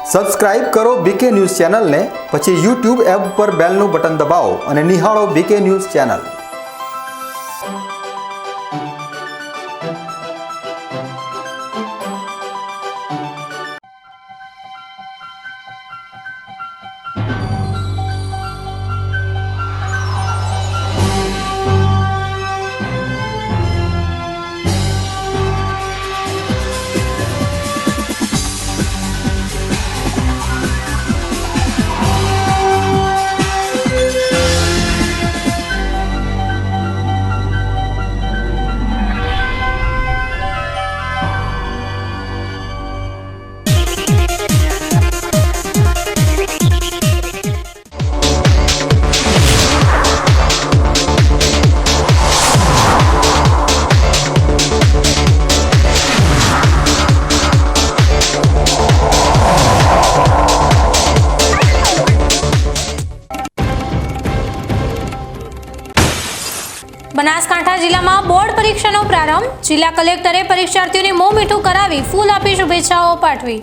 Subscribe કરો બીકે news ચેનલને, પછી YouTube એપ પર બેલનું બટન દબાવો અને નિહાળો બીકે ન્યૂઝ ચેનલ। બનાસકાંઠા જિલ્લામાં બોર્ડ પરીક્ષાનો પ્રારંભ। જિલ્લા કલેક્ટરે પરીક્ષાર્થીઓને મોં મીઠું કરાવી ફૂલ આપી શુભેચ્છાઓ પાઠવી।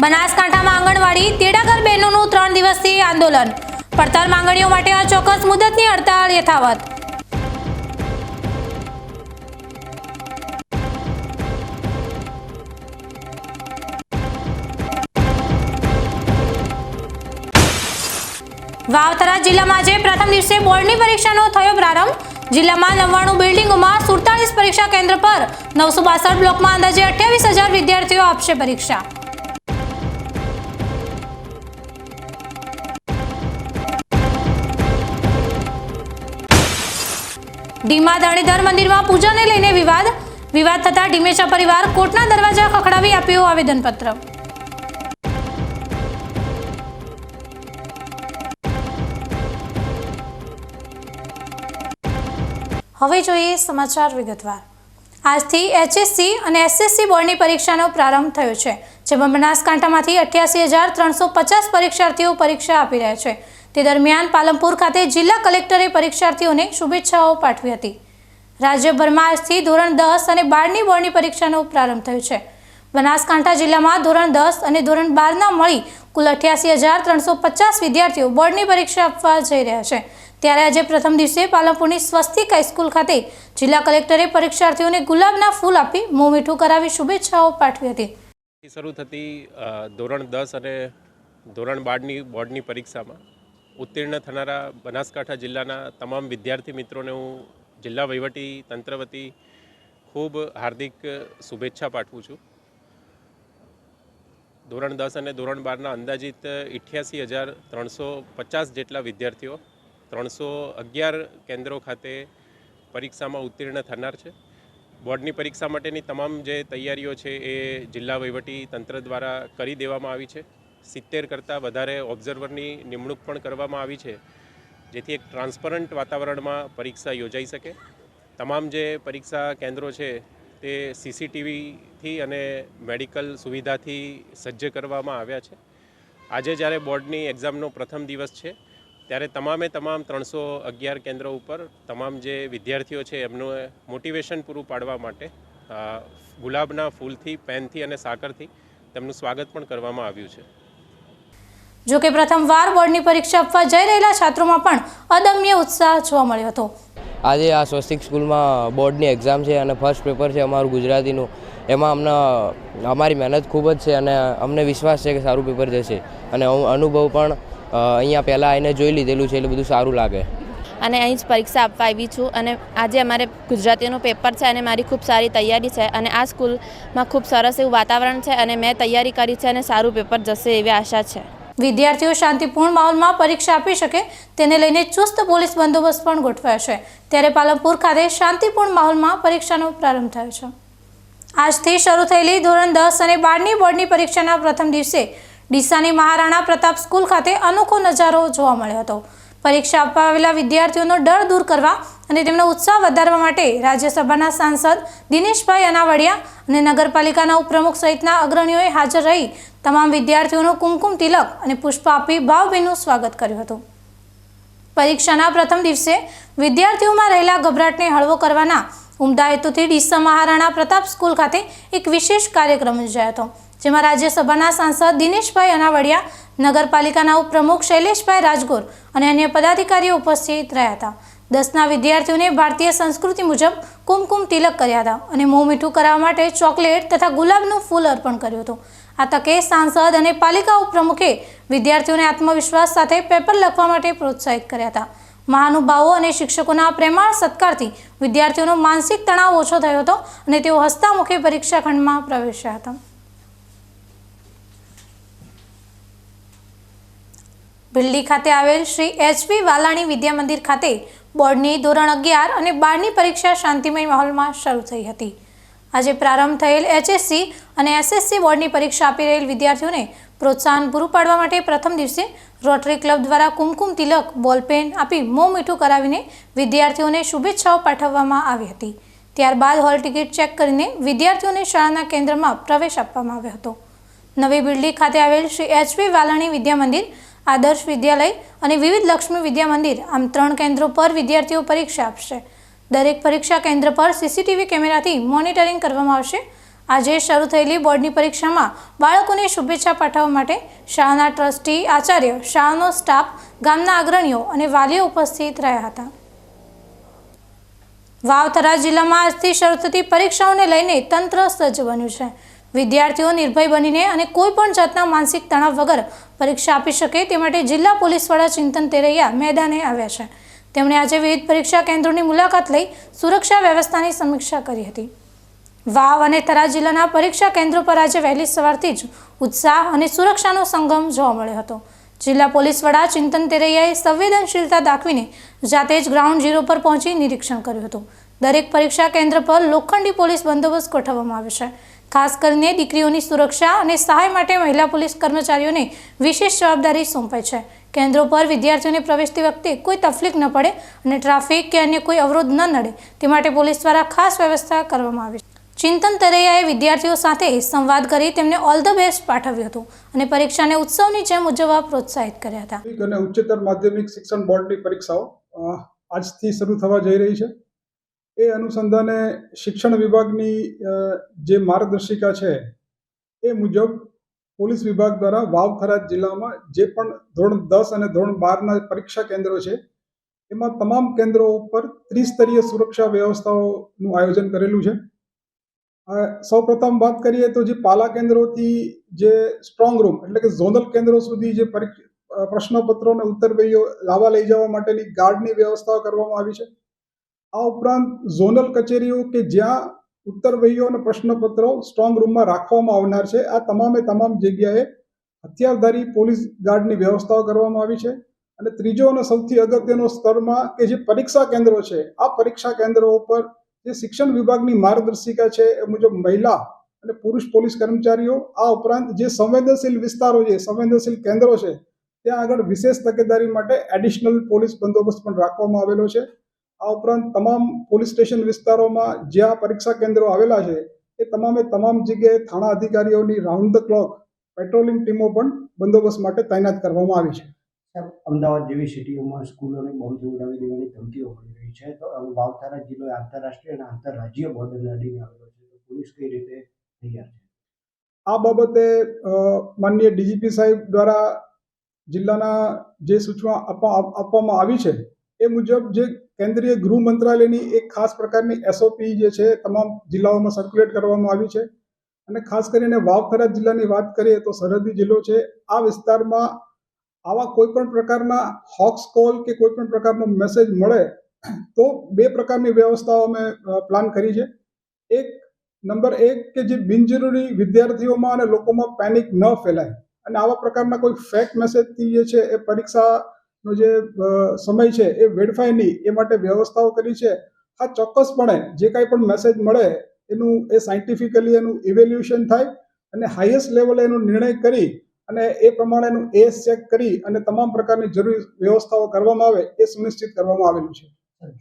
બનાસકાંઠામાં આંગણવાડી તેડાગર બહેનોનું 3 દિવસીય આંદોલન। પડતર માંગણીઓ માટે અચોક્કસ મુદતની હડતાળ યથાવત। વાવથરા જિલ્લામાં આજે પ્રથમ દિવસે બોર્ડની પરીક્ષાનો થયો પ્રારંભ। જિલ્લામાં 99 બિલ્ડિંગોમાં 47 પરીક્ષા કેન્દ્ર પર 962 બ્લોકમાં અંદાજે 28,000 વિદ્યાર્થીઓ આપશે પરીક્ષા। ડીમા ધરણીધર મંદિરમાં પૂજાને લઈને વિવાદ થતા ડીમેચા પરિવાર કોર્ટના દરવાજા ખખડાવી આપ્યું આવેદનપત્ર। હવે જોઈએ સમાચાર વિગતવાર। આજથી HSC અને SSC બોર્ડની પરીક્ષાનો પ્રારંભ થયો છે, જેમાં બનાસકાંઠામાંથી 88,350 પરીક્ષાર્થીઓ પરીક્ષા આપી રહ્યા છે। તે દરમિયાન પાલનપુર ખાતે જિલ્લા કલેક્ટરે પરીક્ષાર્થીઓને શુભેચ્છાઓ પાઠવી હતી। રાજ્યભરમાં આજથી ધોરણ 10 અને 12ની બોર્ડની પરીક્ષાનો પ્રારંભ થયો છે। બનાસકાંઠા જિલ્લામાં ધોરણ 10 અને ધોરણ 12ના મળી કુલ 88,350 વિદ્યાર્થીઓ બોર્ડની પરીક્ષા આપવા જઈ રહ્યા છે। ત્યારે આજે પ્રથમ દિવસે પાલનપુરની સ્વસ્તિક હાઈસ્કૂલ ખાતે જિલ્લા કલેક્ટરે પરીક્ષાર્થીઓને ગુલાબના ફૂલ આપી મોં મીઠું કરાવી શુભેચ્છાઓ પાઠવી હતી। શરૂ થતી ધોરણ 10 અને ધોરણ 12ની બોર્ડની પરીક્ષામાં ઉત્તીર્ણ થનારા બનાસકાંઠા જિલ્લાના તમામ વિદ્યાર્થી મિત્રોને હું જિલ્લા વહીવટી તંત્ર વતી ખૂબ હાર્દિક શુભેચ્છા પાઠવું છું। ધોરણ 10 અને ધોરણ 12ના અંદાજિત 88,350 જેટલા વિદ્યાર્થીઓ 311 કેન્દ્રો ખાતે પરીક્ષામાં ઉત્તીર્ણ થનાર છે। બોર્ડની પરીક્ષા માટેની તમામ જે તૈયારીઓ છે એ જિલ્લા વહીવટી તંત્ર દ્વારા કરી દેવામાં આવી છે। 70 કરતાં વધારે ઓબ્ઝર્વરની નિમણૂક પણ કરવામાં આવી છે, જેથી એક ટ્રાન્સપરન્ટ વાતાવરણમાં પરીક્ષા યોજાઈ શકે। તમામ જે પરીક્ષા કેન્દ્રો છે તે CCTVથી અને મેડિકલ સુવિધાથી સજ્જ કરવામાં આવ્યા છે। આજે જ્યારે બોર્ડની એક્ઝામનો પ્રથમ દિવસ છે ત્યારે તમામ 311 કેન્દ્રો ઉપર તમામ જે વિદ્યાર્થીઓ છે એમનું મોટિવેશન પૂરું પાડવા માટે ગુલાબના ફૂલથી, પેનથી અને સાકરથી તેમનું સ્વાગત પણ કરવામાં આવ્યું છે। જો કે પ્રથમવાર બોર્ડની પરીક્ષા આપવા જઈ રહેલા છાત્રોમાં પણ અદમ્ય ઉત્સાહ જોવા મળ્યો હતો। આજે આ સ્વસ્તિક સ્કૂલમાં બોર્ડની એક્ઝામ છે અને ફર્સ્ટ પેપર છે અમારું ગુજરાતીનું। એમાં અમારી મહેનત ખૂબ જ છે અને અમને વિશ્વાસ છે કે સારું પેપર જશે અને અનુભવ પણ અહીંયા પહેલાં આવીને જોઈ લીધેલું છે એટલે બધું સારું લાગે। અને અહીં જ પરીક્ષા આપવા આવી છું અને આજે અમારે ગુજરાતીનું પેપર છે અને મારી ખૂબ સારી તૈયારી છે અને આ સ્કૂલમાં ખૂબ સરસ એવું વાતાવરણ છે અને મેં તૈયારી કરી છે અને સારું પેપર જશે એવી આશા છે। વિદ્યાર્થીઓ શાંતિપૂર્ણ માહોલમાં પરીક્ષા આપી શકે તેને લઈને ચુસ્ત પોલીસ બંદોબસ્ત પણ ગોઠવાયો છે। ત્યારે પાલનપુર ખાતે શાંતિપૂર્ણ માહોલમાં પરીક્ષાનો પ્રારંભ થયો છે। આજથી શરૂ થયેલી ધોરણ 10 અને 12ની બોર્ડની પરીક્ષાના પ્રથમ દિવસે ડીસાની મહારાણા પ્રતાપ સ્કૂલ ખાતે અનોખો નજારો જોવા મળ્યો હતો। પરીક્ષા આપવા આવેલા વિદ્યાર્થીઓનો ડર દૂર કરવા અને તેમનો ઉત્સાહ વધારવા માટે રાજ્યસભાના સાંસદ દિનેશભાઈ અનાવડિયા અને નગરપાલિકાના ઉપપ્રમુખ સહિતના અગ્રણીઓએ હાજર રહી તમામ વિદ્યાર્થીઓનું કુમકુમ તિલક અને પુષ્પ આપી ભાવભીનું સ્વાગત કર્યું હતું. પરીક્ષાના પ્રથમ દિવસે વિદ્યાર્થીઓમાં રહેલા ગભરાટને હળવો કરવાના ઉમદા હેતુથી ડીસા મહારાણા પ્રતાપ સ્કૂલ ખાતે એક વિશેષ કાર્યક્રમ યોજાયો હતો, જેમાં રાજ્યસભાના સાંસદ દિનેશભાઈ અનાવડિયા, નગરપાલિકાના ઉપપ્રમુખ શૈલેષભાઈ રાજગોર અને અન્ય પદાધિકારીઓ ઉપસ્થિત રહ્યા હતા. 10ના વિદ્યાર્થીઓને ભારતીય સંસ્કૃતિ મુજબ કુમકુમ તિલક કર્યા હતા અને મોં મીઠું કરાવવા માટે ચોકલેટ તથા ગુલાબનું ફૂલ અર્પણ કર્યું હતું. આ તકે સાંસદ અને પાલિકા ઉપપ્રમુખે વિદ્યાર્થીઓને આત્મવિશ્વાસ સાથે પેપર લખવા માટે પ્રોત્સાહિત કર્યા હતા. મહાનુભાવો અને શિક્ષકોના પ્રેમાળ સત્કારથી વિદ્યાર્થીઓનો માનસિક તણાવ ઓછો થયો હતો અને તેઓ હસતા મુખે પરીક્ષા ખંડમાં પ્રવેશ્યા હતા. ભીલડી ખાતે આવેલ શ્રી એચ.પી. વાલાણી વિદ્યા મંદિર ખાતે બોર્ડની ધોરણ 11 અને 12ની પરીક્ષા શાંતિમય માહોલમાં શરૂ થઈ હતી. આજે પ્રારંભ થયેલ એચએસસી અને એસએસસી બોર્ડની પરીક્ષા આપી રહેલ વિદ્યાર્થીઓને પ્રોત્સાહન પૂરું પાડવા માટે પ્રથમ દિવસે રોટરી ક્લબ દ્વારા કુમકુમ તિલક, બોલપેન આપી મોં મીઠું કરાવીને વિદ્યાર્થીઓને શુભેચ્છાઓ પાઠવવામાં આવી હતી. ત્યારબાદ હોલ ટિકિટ ચેક કરીને વિદ્યાર્થીઓને શાળાના કેન્દ્રમાં પ્રવેશ આપવામાં આવ્યો હતો. નવી બિલ્ડી ખાતે આવેલ શ્રી એચ.પી. વાલાણી વિદ્યા મંદિર, આદર્શ વિદ્યાલય અને વિવિધ લક્ષ્મી વિદ્યા મંદિર આમ 3 કેન્દ્રો પર વિદ્યાર્થીઓ પરીક્ષા આપશે. દરેક પરીક્ષા કેન્દ્ર પર સીસીટીવી કેમેરાથી મોનિટરિંગ કરવામાં આવશે. આજે શરૂ થયેલી બોર્ડની પરીક્ષામાં બાળકોને શુભેચ્છા પાઠવવા માટે શાળાના ટ્રસ્ટી, આચાર્ય, શાળાનો સ્ટાફ, ગામના અગ્રણીઓ અને વાલીઓ ઉપસ્થિત રહ્યા હતા. વાવ-થરાદ જિલ્લામાં આજથી શરૂ થતી પરીક્ષાઓને લઈને તંત્ર સજ્જ બન્યું છે. વિદ્યાર્થીઓ નિર્ભય બનીને અને કોઈ પણ જાતના માનસિક તણાવ વગર પરીક્ષા આપી શકે તે માટે જિલ્લા પોલીસ વડા ચિંતન તેરૈયા મેદાને આવ્યા છે. તેમણે આજે વિવિધ પરીક્ષા કેન્દ્રોની મુલાકાત લઈ સુરક્ષા વ્યવસ્થાની સમીક્ષા કરી હતી. વાવ અને થરાદ જિલ્લાના પરીક્ષા કેન્દ્રો પર આજે વહેલી સવારથી જ ઉત્સાહ અને સુરક્ષાનો સંગમ જોવા મળ્યો હતો. જિલ્લા પોલીસ વડા ચિંતન તેરૈયાએ સંવેદનશીલતા દાખવીને જાતે જ ગ્રાઉન્ડ ઝીરો પર પહોંચી નિરીક્ષણ કર્યું હતું. દરેક પરીક્ષા કેન્દ્ર પર લોખંડી પોલીસ બંદોબસ્ત ગોઠવવામાં આવ્યો છે. ખાસ કરીને દીકરીઓની સુરક્ષા અને સહાય માટે મહિલા પોલીસ કર્મચારીઓને વિશેષ જવાબદારી સોંપાઈ છે. કેન્દ્રો પર વિદ્યાર્થીઓને પ્રવેશતી વખતે કોઈ તકલીફ ન પડે અને ટ્રાફિક કે અન્ય કોઈ અવરોધ ન નડે તે માટે પોલીસ દ્વારા ખાસ વ્યવસ્થા કરવામાં આવી છે. ચિંતન તેરૈયાએ વિદ્યાર્થીઓ સાથે સંવાદ કરી તેમને ઓલ ધ બેસ્ટ પાઠવ્યું હતું અને પરીક્ષાને ઉત્સવની જેમ ઉજવવા પ્રોત્સાહિત કર્યા હતા. અને ઉચ્ચતર માધ્યમિક શિક્ષણ બોર્ડની પરીક્ષાઓ આજથી શરૂ થવા જઈ રહી છે. એ અનુસંધાને શિક્ષણ વિભાગની જે માર્ગદર્શિકા છે એ મુજબ પોલીસ વિભાગ દ્વારા વાવ-થરાદ જિલ્લામાં જે પણ ધોરણ 10 અને ધોરણ 12ના પરીક્ષા કેન્દ્રો છે એમાં તમામ કેન્દ્રો ઉપર ત્રિસ્તરીય સુરક્ષા વ્યવસ્થાઓનું આયોજન કરેલું છે. સૌપ્રથમ વાત કરીએ તો જે પાલા કેન્દ્રોથી જે સ્ટ્રોંગ રૂમ એટલે કે ઝોનલ કેન્દ્રો સુધી જે પ્રશ્નપત્રો અને ઉત્તરવહીઓ લાવવા લઈ જવા માટેની ગાર્ડની વ્યવસ્થાઓ કરવામાં આવી છે. આ ઉપરાંત ઝોનલ કચેરીઓ કે જ્યાં ઉત્તરવહીઓ અને પ્રશ્નપત્રો સ્ટ્રોંગ રૂમમાં રાખવામાં આવનાર છે આ તમામ જગ્યાએ હથિયારધારી પોલીસ ગાર્ડની વ્યવસ્થાઓ કરવામાં આવી છે. અને ત્રીજો અને સૌથી અગત્યનો સ્તરમાં કે જે પરીક્ષા કેન્દ્રો છે આ પરીક્ષા કેન્દ્રો ઉપર જે શિક્ષણ વિભાગની માર્ગદર્શિકા છે એ મુજબ મહિલા અને પુરુષ પોલીસ કર્મચારીઓ, આ ઉપરાંત જે સંવેદનશીલ વિસ્તારો છે, સંવેદનશીલ કેન્દ્રો છે ત્યાં આગળ વિશેષ તકેદારી માટે એડિશનલ પોલીસ બંદોબસ્ત પણ રાખવામાં આવેલો છે. આ ઉપરાંત તમામ પોલીસ સ્ટેશન વિસ્તારોમાં જ્યાં પરીક્ષા કેન્દ્રો આવેલા છે એ તમામ જગ્યાએ થાણા અધિકારીઓની રાઉન્ડ ધ ક્લોક પેટ્રોલિંગ ટીમો પણ બંદોબસ્ત માટે તૈનાત કરવામાં આવી છે. અમદાવાદ જેવી સિટીઓમાં સ્કૂલોને બોમ્બ ઉડાવી દેવાની ધમકીઓ મળી રહી છે, તો વાવ-થરાદ જિલ્લો આંતરરાષ્ટ્રીય અને આંતરરાજ્ય બોર્ડરને અડીને આવેલો છે, તો પોલીસ કઈ રીતે તૈયાર છે? આ બાબતે માનનીય ડીજીપી સાહેબ દ્વારા જિલ્લાના જે સૂચના આપવામાં આવી છે એ મુજબ જે કેન્દ્રીય ગૃહ મંત્રાલયની એક ખાસ પ્રકારની એસઓપી જે છે તમામ જિલ્લાઓમાં સર્ક્યુલેટ કરવામાં આવી છે. અને ખાસ કરીને વાવ-થરાદ જિલ્લાની વાત કરીએ તો સરહદી જિલ્લો છે. આ વિસ્તારમાં આવા કોઈ પણ પ્રકારના હોક્સ કોલ કે કોઈ પણ પ્રકારનો મેસેજ મળે તો 2 પ્રકારની વ્યવસ્થાઓ અમે પ્લાન કરી છે. નંબર 1 કે જે બિનજરૂરી વિદ્યાર્થીઓમાં અને લોકોમાં પેનિક ન ફેલાય અને આવા પ્રકારના કોઈ ફેક મેસેજથી જે છે એ પરીક્ષાનો જે સમય છે એ વેડફાય નહીં એ માટે વ્યવસ્થાઓ કરી છે. આ ચોક્કસપણે જે કાંઈ પણ મેસેજ મળે એનું એ સાયન્ટિફિકલી એનું ઇવેલ્યુએશન થાય અને હાઈએસ્ટ લેવલે એનો નિર્ણય કરી અને એ પ્રમાણેનું એસ ચેક કરી અને તમામ પ્રકારની જરૂરી વ્યવસ્થાઓ કરવામાં આવે એ સુનિશ્ચિત કરવામાં આવેલું છે.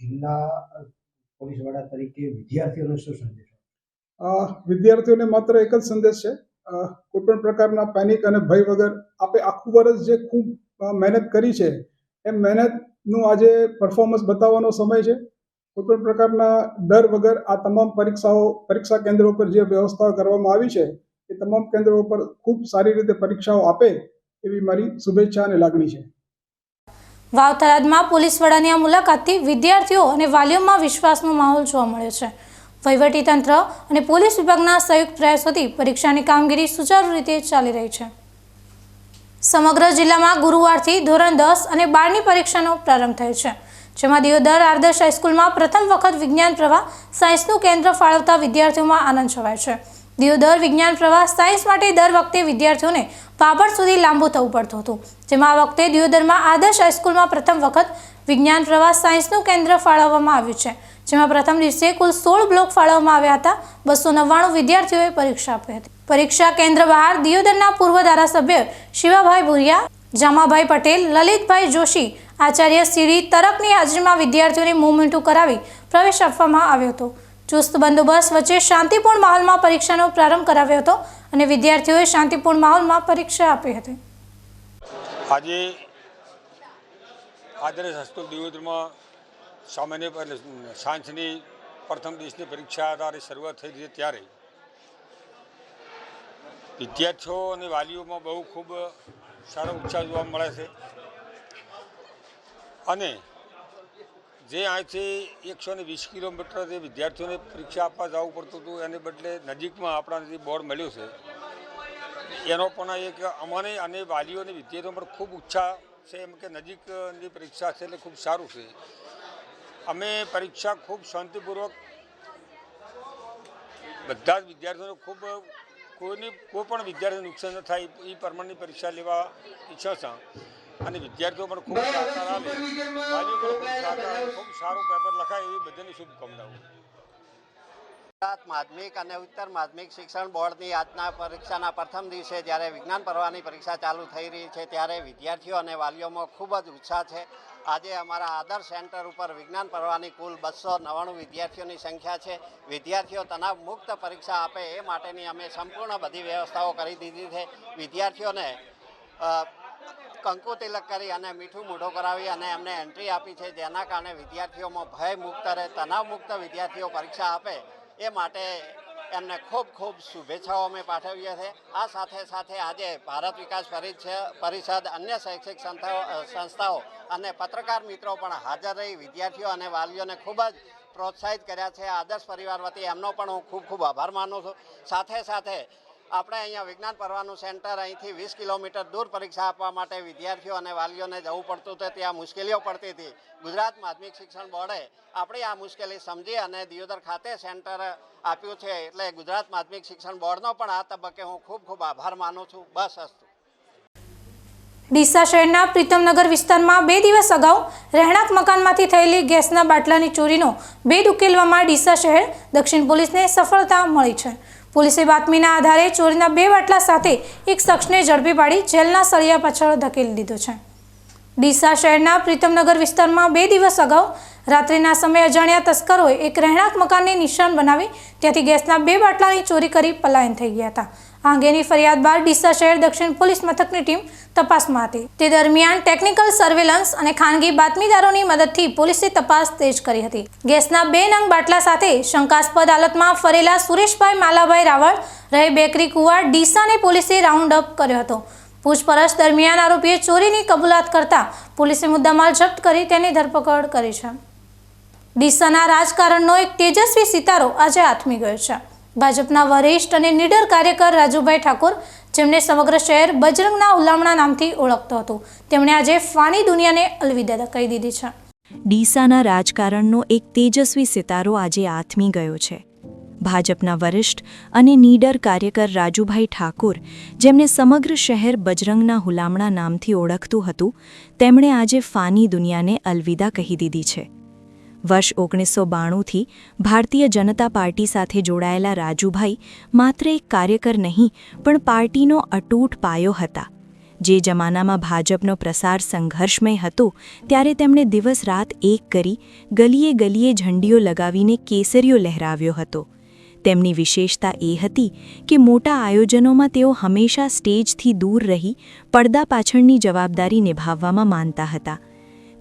જિલ્લા પોલીસ વડા તરીકે વિદ્યાર્થીઓને શું સંદેશ? વિદ્યાર્થીઓને માત્ર એક જ સંદેશ છે, કોઈ પણ પ્રકારના પેનિક અને ભય વગર આપે આખું વર્ષ જે ખૂબ મહેનત કરી છે એ મહેનતનું આજે પરફોર્મન્સ બતાવવાનો સમય છે. કોઈ પણ પ્રકારના ડર વગર આ તમામ પરીક્ષા કેન્દ્રો પર જે વ્યવસ્થાઓ કરવામાં આવી છે એ તમામ કેન્દ્રો પર ખૂબ સારી રીતે પરીક્ષાઓ આપે એવી મારી શુભેચ્છા અને લાગણી છે. વાવ થરાદમાં પોલીસ વડાની આ મુલાકાતથી વિદ્યાર્થીઓ અને વાલીઓમાં વિશ્વાસનો માહોલ જોવા મળ્યો છે. વહીવટીતંત્ર અને પોલીસ વિભાગના સંયુક્ત પ્રયાસોથી પરીક્ષાની કામગીરી સુચારુ રીતે ચાલી રહી છે. સમગ્ર જિલ્લામાં ગુરુવારથી ધોરણ 10 અને 12ની પરીક્ષાનો પ્રારંભ થયો છે, જેમાં દિયોદર આદર્શ હાઈસ્કૂલમાં પ્રથમ વખત વિજ્ઞાન પ્રવાહ સાયન્સનું કેન્દ્ર ફાળવતા વિદ્યાર્થીઓમાં આનંદ છવાયો છે. દિયોદર વિજ્ઞાન પ્રવાહ સાયન્સ માટે દર વખતે વિદ્યાર્થીઓને પાપડ સુધી લાંબુ થવું પડતું હતું, જેમાં આ વખતે દિયોદરમાં આદર્શ હાઈસ્કૂલમાં પ્રથમ વખત વિજ્ઞાન પ્રવાહ સાયન્સનું કેન્દ્ર ફાળવવામાં આવ્યું છે, જેમાં પ્રથમ દિવસે કુલ 16 બ્લોક ફાળવવામાં આવ્યા હતા. 299 વિદ્યાર્થીઓએ પરીક્ષા આપી હતી. પરીક્ષા કેન્દ્ર બહાર દિયોદરના પૂર્વ ધારાસભ્ય શિવાભાઈ ભુરિયા, જામાભાઈ પટેલ, લલિતભાઈ જોશી, આચાર્ય સીડી તરકની હાજરીમાં વિદ્યાર્થીઓને મોં મીઠું કરાવી પ્રવેશ આપવામાં આવ્યો હતો. ચુસ્ત બંદોબસ્ત વચ્ચે શાંતિપૂર્ણ માહોલમાં પરીક્ષાનો પ્રારંભ કરાવ્યો હતો અને વિદ્યાર્થીઓએ શાંતિપૂર્ણ માહોલમાં પરીક્ષા આપી હતી. આજે આદર્શ હાઈસ્કૂલ દિયોદરમાં સામાન્ય સાયન્સની પ્રથમ દિવસની પરીક્ષા દ્વારા શરૂઆત થઈ છે, ત્યારે વિદ્યાર્થીઓ અને વાલીઓમાં બહુ ખૂબ સારો ઉત્સાહ જોવા મળે છે. અને જે અહીંથી 120 કિલોમીટર જે વિદ્યાર્થીઓને પરીક્ષા આપવા જવું પડતું હતું એને બદલે નજીકમાં આપણા જે બોર્ડ મળ્યું છે એનો પણ એક અમારે અને વાલીઓ અને વિદ્યાર્થીઓ પર ખૂબ ઉત્સાહ છે, એમ કે નજીકની પરીક્ષા છે એટલે ખૂબ સારું છે. અમે પરીક્ષા ખૂબ શાંતિપૂર્વક બધા જ વિદ્યાર્થીઓને ખૂબ કોઈ પણ વિદ્યાર્થીને નુકસાન ન થાય એ પ્રમાણની પરીક્ષા લેવા ઈચ્છા છે. અને વિદ્યાર્થીઓ પણ ખૂબ સહકાર આપે, વાલીઓ પણ ખૂબ સહકાર આપે, ખૂબ સારું પેપર લખાય એવી બધાની શુભકામનાઓ. ગુજરાત માધ્યમિક અને ઉત્તર માધ્યમિક શિક્ષણ બોર્ડની આજના પરીક્ષાના પ્રથમ દિવસે જ્યારે વિજ્ઞાન પર્વની પરીક્ષા ચાલુ થઈ રહી છે ત્યારે વિદ્યાર્થીઓ અને વાલીઓમાં ખૂબ જ ઉત્સાહ છે. આજે અમારા આદર્શ સેન્ટર ઉપર વિજ્ઞાન પર્વની કુલ 299 વિદ્યાર્થીઓની સંખ્યા છે. વિદ્યાર્થીઓ તણાવ મુક્ત પરીક્ષા આપે એ માટેની અમે સંપૂર્ણ બધી વ્યવસ્થાઓ કરી દીધી છે. વિદ્યાર્થીઓને કંકુ તિલક કરી અને મીઠું મોઢું કરાવી અને એમને એન્ટ્રી આપી છે, જેના કારણે વિદ્યાર્થીઓમાં ભય મુક્ત રહે, તણાવ મુક્ત વિદ્યાર્થીઓ પરીક્ષા આપે એ માટે એમને ખૂબ ખૂબ શુભેચ્છાઓ અમે પાઠવીએ છીએ. આ સાથે સાથે આજે ભારત વિકાસ પરિષદ, અન્ય શૈક્ષિક સંસ્થાઓ અને પત્રકાર મિત્રો પણ હાજર રહી વિદ્યાર્થીઓ અને વાલીઓને ખૂબ જ પ્રોત્સાહિત કર્યા છે. આદર્શ પરિવાર વતી એમનો પણ હું ખૂબ ખૂબ આભાર માનું છું. સાથે સાથે આપણે અહીંયા વિજ્ઞાન પર્વનું સેન્ટર અહીંથી 20 કિલોમીટર દૂર પરીક્ષા આપવા માટે વિદ્યાર્થીઓ અને વાલીઓને જવું પડતું હતું, ત્યાં મુશ્કેલીઓ પડતી હતી. ગુજરાત માધ્યમિક શિક્ષણ બોર્ડે આપણી આ મુશ્કેલી સમજી અને દિયોદર ખાતે સેન્ટર આપ્યું છે, એટલે ગુજરાત માધ્યમિક શિક્ષણ બોર્ડનો પણ આ તબક્કે હું ખૂબ ખૂબ આભાર માનું છું. બસ અસ્તુ. ડીસા શહેરના પ્રીતમનગર વિસ્તારમાં 2 દિવસ અગાઉ રહેણાંક મકાનમાંથી થયેલી ગેસના બાટલાની ચોરીનો ભેદ ઉકેલવામાં ડીસા શહેર દક્ષિણ પોલીસને સફળતા મળી છે. પોલીસે બાતમીના આધારે ચોરીના 2 બાટલા સાથે એક શખ્સને ઝડપી પાડી જેલના સળિયા પાછળ ધકેલી દીધો છે. ડીસા શહેરના પ્રીતમનગર વિસ્તારમાં 2 દિવસ અગાઉ રાત્રિના સમયે અજાણ્યા તસ્કરોએ એક રહેણાંક મકાનને નિશાન બનાવી ત્યાંથી ગેસના 2 બાટલાની ચોરી કરી પલાયન થઈ ગયા હતા. આ અંગેની ફરિયાદ બાદ ડીસા શહેર દક્ષિણ પોલીસ મથકની ટીમ તપાસમાં હતી. તે દરમિયાન ટેકનિકલ સર્વેલન્સ અને ખાનગી બાતમીદારોની મદદથી પોલીસે તપાસ તેજ કરી હતી. ગેસના 2 નંગ બાટલા સાથે શંકાસ્પદ હાલતમાં ફરેલા સુરેશભાઈ માલાભાઈ રાવળ રહે બેકરી કુવા ડીસાને પોલીસે રાઉન્ડ અપ કર્યો હતો. પૂછપરછ દરમિયાન આરોપીએ ચોરીની કબૂલાત કરતા પોલીસે મુદ્દામાલ જપ્ત કરી તેની ધરપકડ કરી છે. ડીસાના રાજકારણનો એક તેજસ્વી સિતારો આજે આથમી ગયો છે. ભાજપના વરિષ્ઠ અને નીડર કાર્યકર રાજુભાઈ ઠાકોર, જેમને સમગ્ર શહેર બજરંગના હુલામણા નામથી ઓળખતો હતો, તેમણે આજે ફાની દુનિયાને અલવિદા કહી દીધી છે. ડીસાના રાજકારણનો એક તેજસ્વી સિતારો આજે આથમી ગયો છે. ભાજપના વરિષ્ઠ અને નીડર કાર્યકર રાજુભાઈ ઠાકોર, જેમને સમગ્ર શહેર બજરંગના હુલામણા નામથી ઓળખતું હતું, તેમણે આજે ફાની દુનિયાને અલવિદા કહી દીધી છે. વર્ષ 1992થી ભારતીય જનતા પાર્ટી સાથે જોડાયેલા રાજુભાઈ માત્ર એક કાર્યકર નહીં પણ પાર્ટીનો અતૂટ પાયો હતા. જે જમાનામાં ભાજપનો પ્રસાર સંઘર્ષમય હતો ત્યારે તેમણે દિવસ રાત એક કરી ગલીએ ગલીએ ઝંડીઓ લગાવીને કેસરીઓ લહેરાવ્યો હતો. તેમની વિશેષતા એ હતી કે મોટા આયોજનોમાં તેઓ હંમેશા સ્ટેજથી દૂર રહી પડદા પાછળની જવાબદારી નિભાવવામાં માનતા હતા.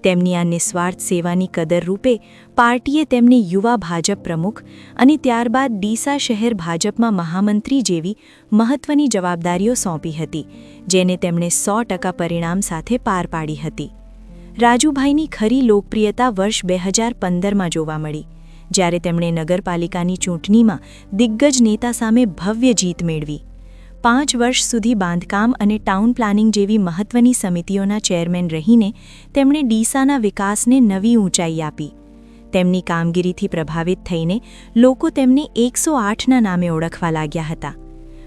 તેમની આ નિસ્વાર્થ સેવાની કદર રૂપે પાર્ટીએ તેમને યુવા ભાજપ પ્રમુખ અને ત્યારબાદ ડીસા શહેર ભાજપમાં મહામંત્રી જેવી મહત્વની જવાબદારીઓ સોંપી હતી, જેને તેમણે 100% પરિણામ સાથે પાર પાડી હતી. રાજુભાઈની ખરી લોકપ્રિયતા વર્ષ 2015માં જોવા મળી, જ્યારે તેમણે નગરપાલિકાની ચૂંટણીમાં દિગ્ગજ નેતા સામે ભવ્ય જીત મેળવી. 5 વર્ષ સુધી બાંધકામ અને ટાઉન પ્લાનિંગ જેવી મહત્વની સમિતિઓના ચેરમેન રહીને તેમણે ડીસાના વિકાસને નવી ઊંચાઈ આપી. તેમની કામગીરીથી પ્રભાવિત થઈને લોકો તેમને 108ના નામે ઓળખવા લાગ્યા હતા.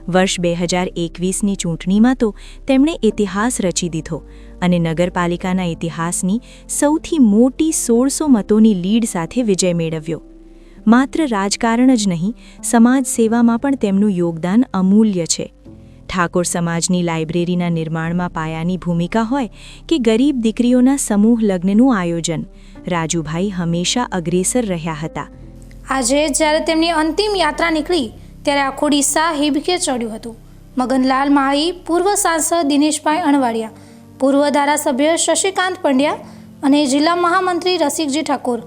વર્ષ 2021ની ચૂંટણીમાં તો તેમણે ઇતિહાસ રચી દીધો અને નગરપાલિકાના ઇતિહાસની સૌથી મોટી 1600 મતોની લીડ સાથે વિજય મેળવ્યો. માત્ર રાજકારણ જ નહીં, સમાજ સેવામાં પણ તેમનું યોગદાન અમૂલ્ય છે. ઠાકોર સમાજની લાઇબ્રેરીના નિર્માણમાં પાયાની ભૂમિકા હોય કે ગરીબ દીકરીઓના સમૂહ લગ્નનું આયોજન, રાજુભાઈ હંમેશા અગ્રેસર રહ્યા હતા. આજે જ્યારે તેમની અંતિમ યાત્રા નીકળી ત્યારે આખું ડીસા હિબકે ચડ્યું હતું. મગનલાલ માળી, પૂર્વ સાંસદ દિનેશભાઈ અણવાડિયા, પૂર્વ ધારાસભ્ય શશિકાંત પંડ્યા અને જિલ્લા મહામંત્રી રસિકજી ઠાકોર,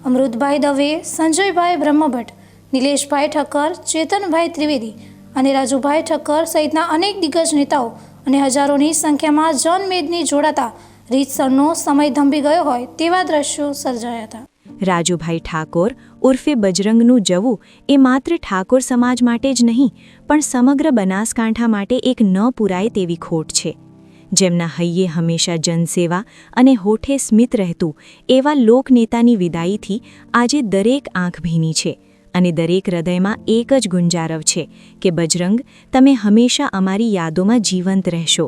અમૃતભાઈ દવે, સંજયભાઈ બ્રહ્મભટ્ટ, નિલેશભાઈ ઠક્કર, ચેતનભાઈ ત્રિવેદી અને રાજુભાઈ ઠક્કર સહિતના અનેક દિગ્ગજ નેતાઓ અને હજારોની સંખ્યામાં જનમેદની જોડાતા રીતસરનો સમય ધંભી ગયો હોય તેવા દ્રશ્યો સર્જાયા હતા. રાજુભાઈ ઠાકોર ઉર્ફે બજરંગનું જવું એ માત્ર ઠાકોર સમાજ માટે જ નહીં પણ સમગ્ર બનાસકાંઠા માટે એક ન પૂરાય તેવી ખોટ છે. જેમના હૈયે હંમેશા જનસેવા અને હોઠે સ્મિત રહેતું એવા લોકનેતાની વિદાયીથી આજે દરેક આંખ ભીની છે અને દરેક હૃદયમાં એક જ ગુંજારવ છે કે બજરંગ, તમે હંમેશા અમારી યાદોમાં જીવંત રહેશો.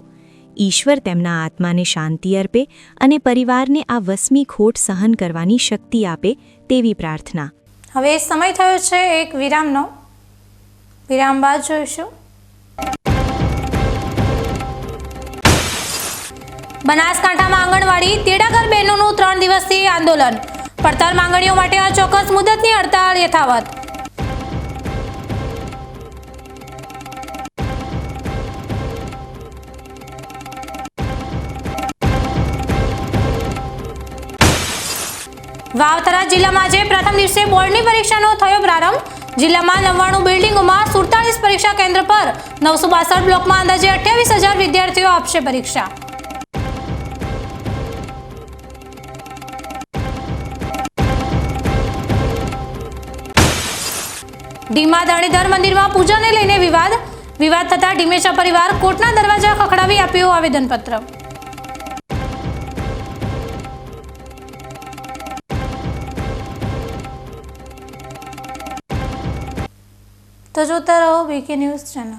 ઈશ્વર તેમના આત્માને શાંતિ અર્પે અને પરિવારને આ વસમી ખોટ સહન કરવાની શક્તિ આપે તેવી પ્રાર્થના. હવે સમય થયો છે એક વિરામનો. વિરામ બાદ જોઈશું. બનાસકાંઠામાં આંગણવાડી તેડાગર બહેનોનું 3 દિવસીય આંદોલન. પડતર માંગણીઓ માટે અચોક્કસ મુદતની હડતાળ યથાવત. વાવથરા જિલ્લામાં આજે પ્રથમ દિવસે બોર્ડની પરીક્ષાનો થયો પ્રારંભ. જિલ્લામાં 99 બિલ્ડિંગોમાં 47 પરીક્ષા કેન્દ્ર પર 962 બ્લોકમાં અંદાજે 28,000 વિદ્યાર્થીઓ આપશે પરીક્ષા. ડીમા ધરણીધર મંદિરમાં પૂજાને લઈને વિવાદ થતા ડીમેચા પરિવાર કોર્ટના દરવાજા ખખડાવી આપ્યું આવેદનપત્ર. તો જોતા રહો વીકે ન્યૂઝ ચેનલ.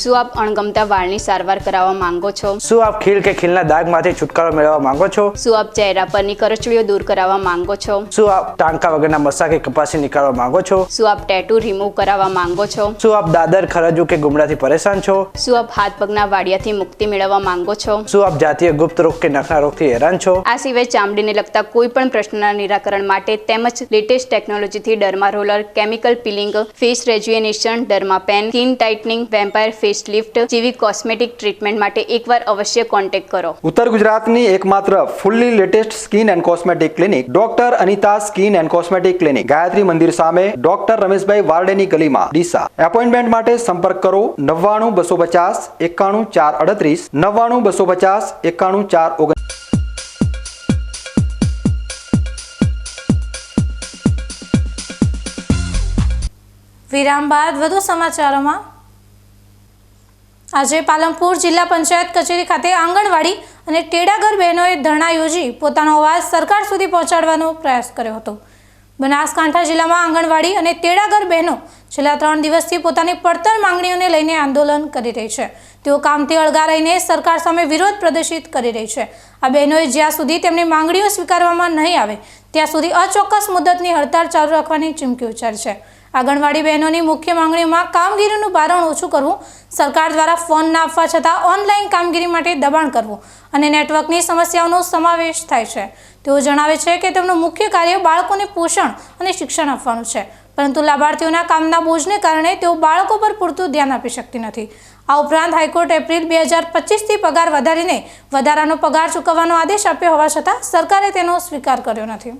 શું આપ અણગમતા વાળની સારવાર કરાવવા માંગો છો? શું આપ ખીલ કે ખીલના દાગમાંથી છુટકારો મેળવવા માંગો છો? શું આપ ચહેરા પરની કરચલીઓ દૂર કરાવવા માંગો છો? શું આપ ટાંકા વગરના મસા કે કપાસી નીકાળવા માંગો છો? શું આપ ટેટુ રિમૂવ કરાવવા માંગો છો? શું આપ દાદર, ખરજુ કે ગુમડાથી પરેશાન છો? શું આપ હાથ પગના વાડિયાથી મુક્તિ મેળવવા માંગો છો? શું આપ જાતીય ગુપ્ત રોગ કે નખના રોગથી હેરાન છો? આ સિવાય ચામડીને લગતા કોઈ પણ પ્રશ્નના નિરાકરણ માટે તેમજ લેટેસ્ટ ટેકનોલોજીથી derma roller, chemical peeling, face rejuvenation, derma pen, skin tightening, vampire face lift જેવી કોસ્મેટિક ટ્રીટમેન્ટ માટે એકવાર અવશ્ય કોન્ટેક્ટ કરો. ઉત્તર ગુજરાતની એકમાત્ર fully latest skin and cosmetic clinic doctor Anita skin and cosmetic clinic, Gayatri Mandir સામે, ડોક્ટર રમેશભાઈ વારડેની ગલીમાં, ડીસા. એપોઇન્ટમેન્ટ માટે સંપર્ક કરો 99 250 91 438 99 250 91 439. વિરામ બાદ વધુ સમાચારોમાં આજે પાલનપુર જિલ્લા પંચાયત કચેરી ખાતે આંગણવાડી અને તેડાગર બહેનોએ ધરણા યોજી પોતાનો અવાજ સરકાર સુધી પહોંચાડવાનો પ્રયાસ કર્યો હતો। બનાસકાંઠા જિલ્લામાં આંગણવાડી અને તેડાગર બહેનો છેલ્લા 3 દિવસથી પોતાની પડતર માંગણીઓને લઈને આંદોલન કરી રહી છે। તેઓ કામથી અળગા રહીને સરકાર સામે વિરોધ પ્રદર્શિત કરી રહી છે। આ બહેનોએ જ્યાં સુધી તેમની માંગણીઓ સ્વીકારવામાં નહીં આવે ત્યાં સુધી અચોક્કસ મુદતની હડતાળ ચાલુ રાખવાની ચીમકી ઉચ્ચારી છે। આંગણવાડી બહેનોની મુખ્ય માંગણીઓમાં કામગીરીનું ભારણ ઓછું કરવું, સરકાર દ્વારા ફોન ના આપવા છતાં ઓનલાઈન કામગીરી માટે દબાણ કરવું અને નેટવર્કની સમસ્યાઓનો સમાવેશ થાય છે। તેઓ જણાવે છે કે તેમનું મુખ્ય કાર્ય બાળકોને પોષણ અને શિક્ષણ આપવાનું છે, પરંતુ લાભાર્થીઓના કામના બોજને કારણે તેઓ બાળકો પર પૂરતું ધ્યાન આપી શકતી નથી। આ ઉપરાંત હાઈકોર્ટ એપ્રિલ 2025થી પગાર વધારીને વધારાનો પગાર ચૂકવવાનો આદેશ આપ્યો હોવા છતાં સરકારે તેનો સ્વીકાર કર્યો નથી।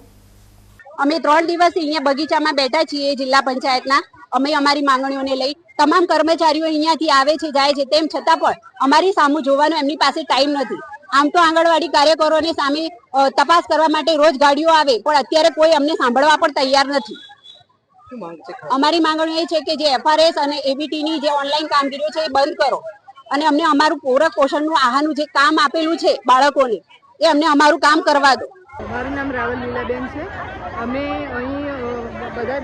અમે 3 દિવસ અહીંયા બગીચામાં બેઠા છીએ જિલ્લા પંચાયતના। અમે અમારી માંગણીઓને લઈ તમામ કર્મચારીઓ અહીંયાથી આવે છે જાય છે, તેમ છતાં પણ અમારી સામું જોવાનો એમની પાસે ટાઈમ નથી। આમ તો આંગણવાડી કાર્યકરોની સામે તપાસ કરવા માટે રોજ ગાડીઓ આવે, પણ અત્યારે કોઈ અમને સાંભળવા પણ તૈયાર નથી। અમારી માંગણીઓ એ છે કે જે FRS અને ABTની જે ઓનલાઈન કામગીરીઓ છે એ બંધ કરો અને અમને અમારું પૂરક પોષણનું આહારનું જે કામ આપેલું છે બાળકોને, એ અમને અમારું કામ કરવા દો। મારું નામ રાવલ લીલાબેન છે। અમે અહીં બધા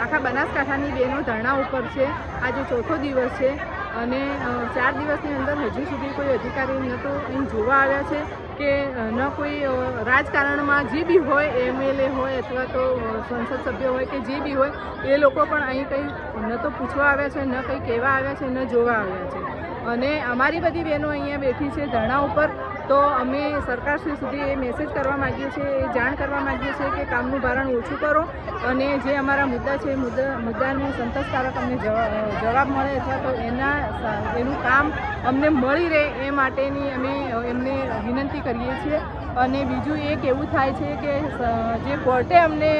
આખા બનાસકાંઠાની બહેનો ધરણા ઉપર છે। આજે 4થો દિવસ છે અને 4 દિવસની અંદર હજુ સુધી કોઈ અધિકારી ન તો અહીં જોવા આવ્યા છે કે ન કોઈ રાજકારણમાં જે બી હોય, MLA હોય અથવા તો સંસદ સભ્ય હોય કે જે બી હોય, એ લોકો પણ અહીં કંઈ ન તો પૂછવા આવ્યા છે, ન કંઈ કહેવા આવ્યા છે, ન જોવા આવ્યા છે। અને અમારી બધી બહેનો અહીંયા બેઠી છે ધરણા ઉપર। તો અમે સરકારશ્રી સુધી એ મેસેજ કરવા માગીએ છીએ, એ જાણ કરવા માગીએ છીએ કે કામનું ભારણ ઓછું કરો અને જે અમારા મુદ્દા છે મુદ્દાને સંતોષકારક અમને જવાબ મળે અથવા તો એનું કામ અમને મળી રહે એ માટેની અમે એમને વિનંતી કરીએ છીએ। અને બીજું એક એવું થાય છે કે જે કોર્ટે અમને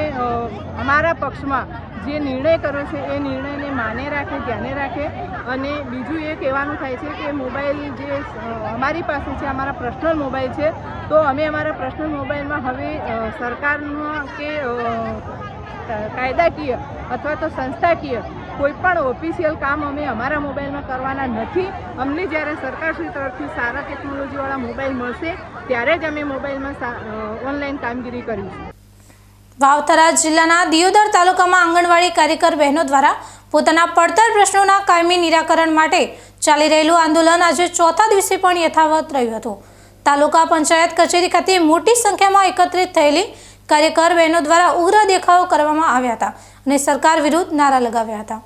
અમારા પક્ષમાં જે નિર્ણય કર્યો છે એ નિર્ણયને માને રાખે, ધ્યાને રાખે। અને બીજું એ કહેવાનું થાય છે કે મોબાઈલ જે અમારી પાસે છે, અમારા પર્સનલ મોબાઈલ છે, તો અમે અમારા પર્સનલ મોબાઈલમાં હવે સરકારનો કે કાયદાકીય અથવા તો સંસ્થાકીય કોઈ પણ ઓફિશિયલ કામ અમે અમારા મોબાઈલમાં કરવાના નથી। અમને જ્યારે સરકારશ્રી તરફથી સારા ટેકનોલોજીવાળા મોબાઈલ મળશે ત્યારે જ અમે મોબાઈલમાં ઓનલાઈન કામગીરી કરીશું। વાવથરા જિલ્લાના દિયોદર તાલુકામાં આંગણવાડી કાર્યકર બહેનો દ્વારા પોતાના પડતર પ્રશ્નોના કાયમી નિરાકરણ માટે ચાલી રહેલું આંદોલન આજે 4થા દિવસે પણ યથાવત રહ્યું હતું। તાલુકા પંચાયત કચેરી ખાતે મોટી સંખ્યામાં એકત્રિત થયેલી કાર્યકર બહેનો દ્વારા ઉગ્ર દેખાવો કરવામાં આવ્યા હતા અને સરકાર વિરુદ્ધ નારા લગાવ્યા હતા।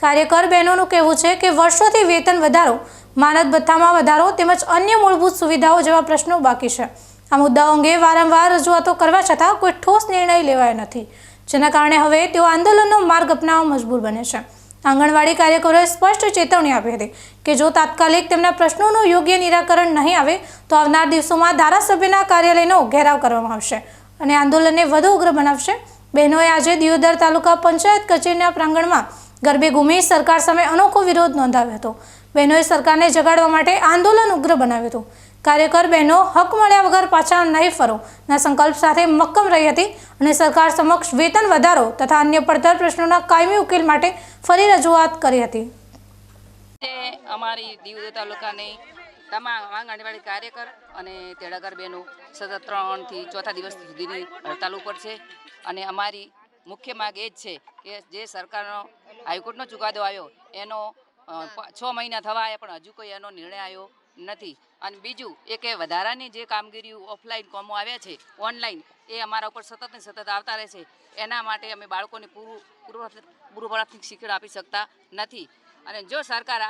કાર્યકર બહેનોનું કહેવું છે કે વર્ષોથી વેતન વધારો, માનદ ભથ્થામાં વધારો તેમજ અન્ય મૂળભૂત સુવિધાઓ જેવા પ્રશ્નો બાકી છે। આ મુદ્દાઓ અંગે વારંવાર રજૂઆતો કરવા છતાં કોઈ ઠોસ નિર્ણય લેવાયો નથી, જેના કારણે હવે તેઓ આંદોલનનો માર્ગ અપનાવવા મજબૂર બને છે। આંગણવાડી કાર્યકરોએ સ્પષ્ટ ચેતવણી આપી હતી કે જો તાત્કાલિક તેમના પ્રશ્નોનું યોગ્ય નિરાકરણ નહીં આવે તો આવનાર દિવસોમાં ધારાસભ્યના કાર્યાલયનો ઘેરાવ કરવામાં આવશે અને આંદોલનને વધુ ઉગ્ર બનાવશે। બહેનોએ આજે દિયોદર તાલુકા પંચાયત કચેરીના પ્રાંગણમાં ગરબે ઘૂમી સરકાર સામે અનોખો વિરોધ નોંધાવ્યો હતો। બહેનોએ સરકારને જગાડવા માટે આંદોલન ઉગ્ર બનાવ્યું હતું। કાર્યકર બહેનો હક મળ્યા વગર પાછા નહીં ફરો ના સંકલ્પ સાથે મક્કમ રહી હતી અને સરકાર સમક્ષ વેતન વધારો તથા અન્ય પડતર પ્રશ્નોના કાયમી ઉકેલ માટે ફરી રજૂઆત કરી હતી। અમારી દિયોદર તાલુકાની તમામ આંગણવાડી કાર્યકર અને તેડાગર બહેનો સતત 3 થી 4થા દિવસ સુધીની હડતાલ ઉપર છે અને અમારી મુખ્ય માંગ એ જ છે કે જે સરકારનો હાઈકોર્ટનો ચુકાદો આવ્યો એનો 6 મહિના થવા આવ્યા પણ હજુ કોઈ એનો નિર્ણય આવ્યો નથી। અને બીજું એ કે વધારાની જે કામગીરી ઓફલાઈન કામો આવ્યા છે ઓનલાઈન, એ અમારા ઉપર સતત ને સતત આવતા રહે છે। એના માટે અમે બાળકોને પૂરું પ્રાથમિક શિક્ષણ આપી શકતા નથી અને જો સરકાર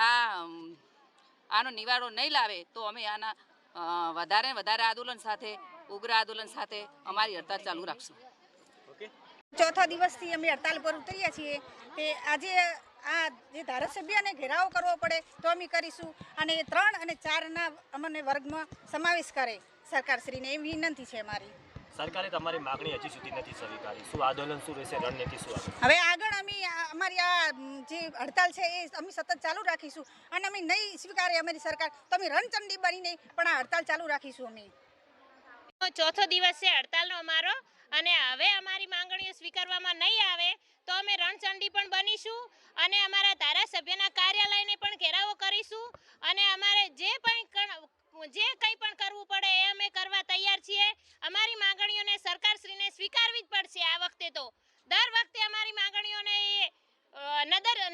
આનો નિવારો નહીં લાવે તો અમે આના વધારે આંદોલન સાથે, ઉગ્ર આંદોલન સાથે અમારી હડતાલ ચાલુ રાખશું। 4થા દિવસથી અમે હડતાલ પર ઉતર્યા છીએ કે આજે આ જે ધારાસભ્યને ઘેરાવો કરવો પડે તો અમે કરીશું અને 3 અને 4ના અમને વર્ગમાં સમાવેશ કરે સરકારશ્રીને, એ વિનંતી છે અમારી। સરકારે તમારી માગણી હજી સુધી નથી સ્વીકારી, શું આંદોલન શું રહેશે, રણનીતિ શું હશે? હવે આગળ અમે અમારી આ જે હડતાલ છે એ અમે સતત ચાલુ રાખીશું અને અમે નહીં સ્વીકારે અમારી સરકાર તો અમે રણચંડી બનીને પણ આ હડતાલ ચાલુ રાખીશું। અમે 4થો દિવસ છે હડતાલનો અમારો અને હવે અમારી માંગણીઓ સ્વીકારવામાં નહીં આવે તો અમે રણચંડી પણ બનીશું અને અમારા ધારાસભ્યના કાર્યાલયને પણ ઘેરાવો કરીશું અને અમારે જે કંઈ પણ કરવું પડે એ અમે કરવા તૈયાર છીએ. અમારી માંગણીઓને સરકારશ્રીને સ્વીકારવી જ પડશે. આ વખતે તો દર વખતે અમારી માંગણીઓને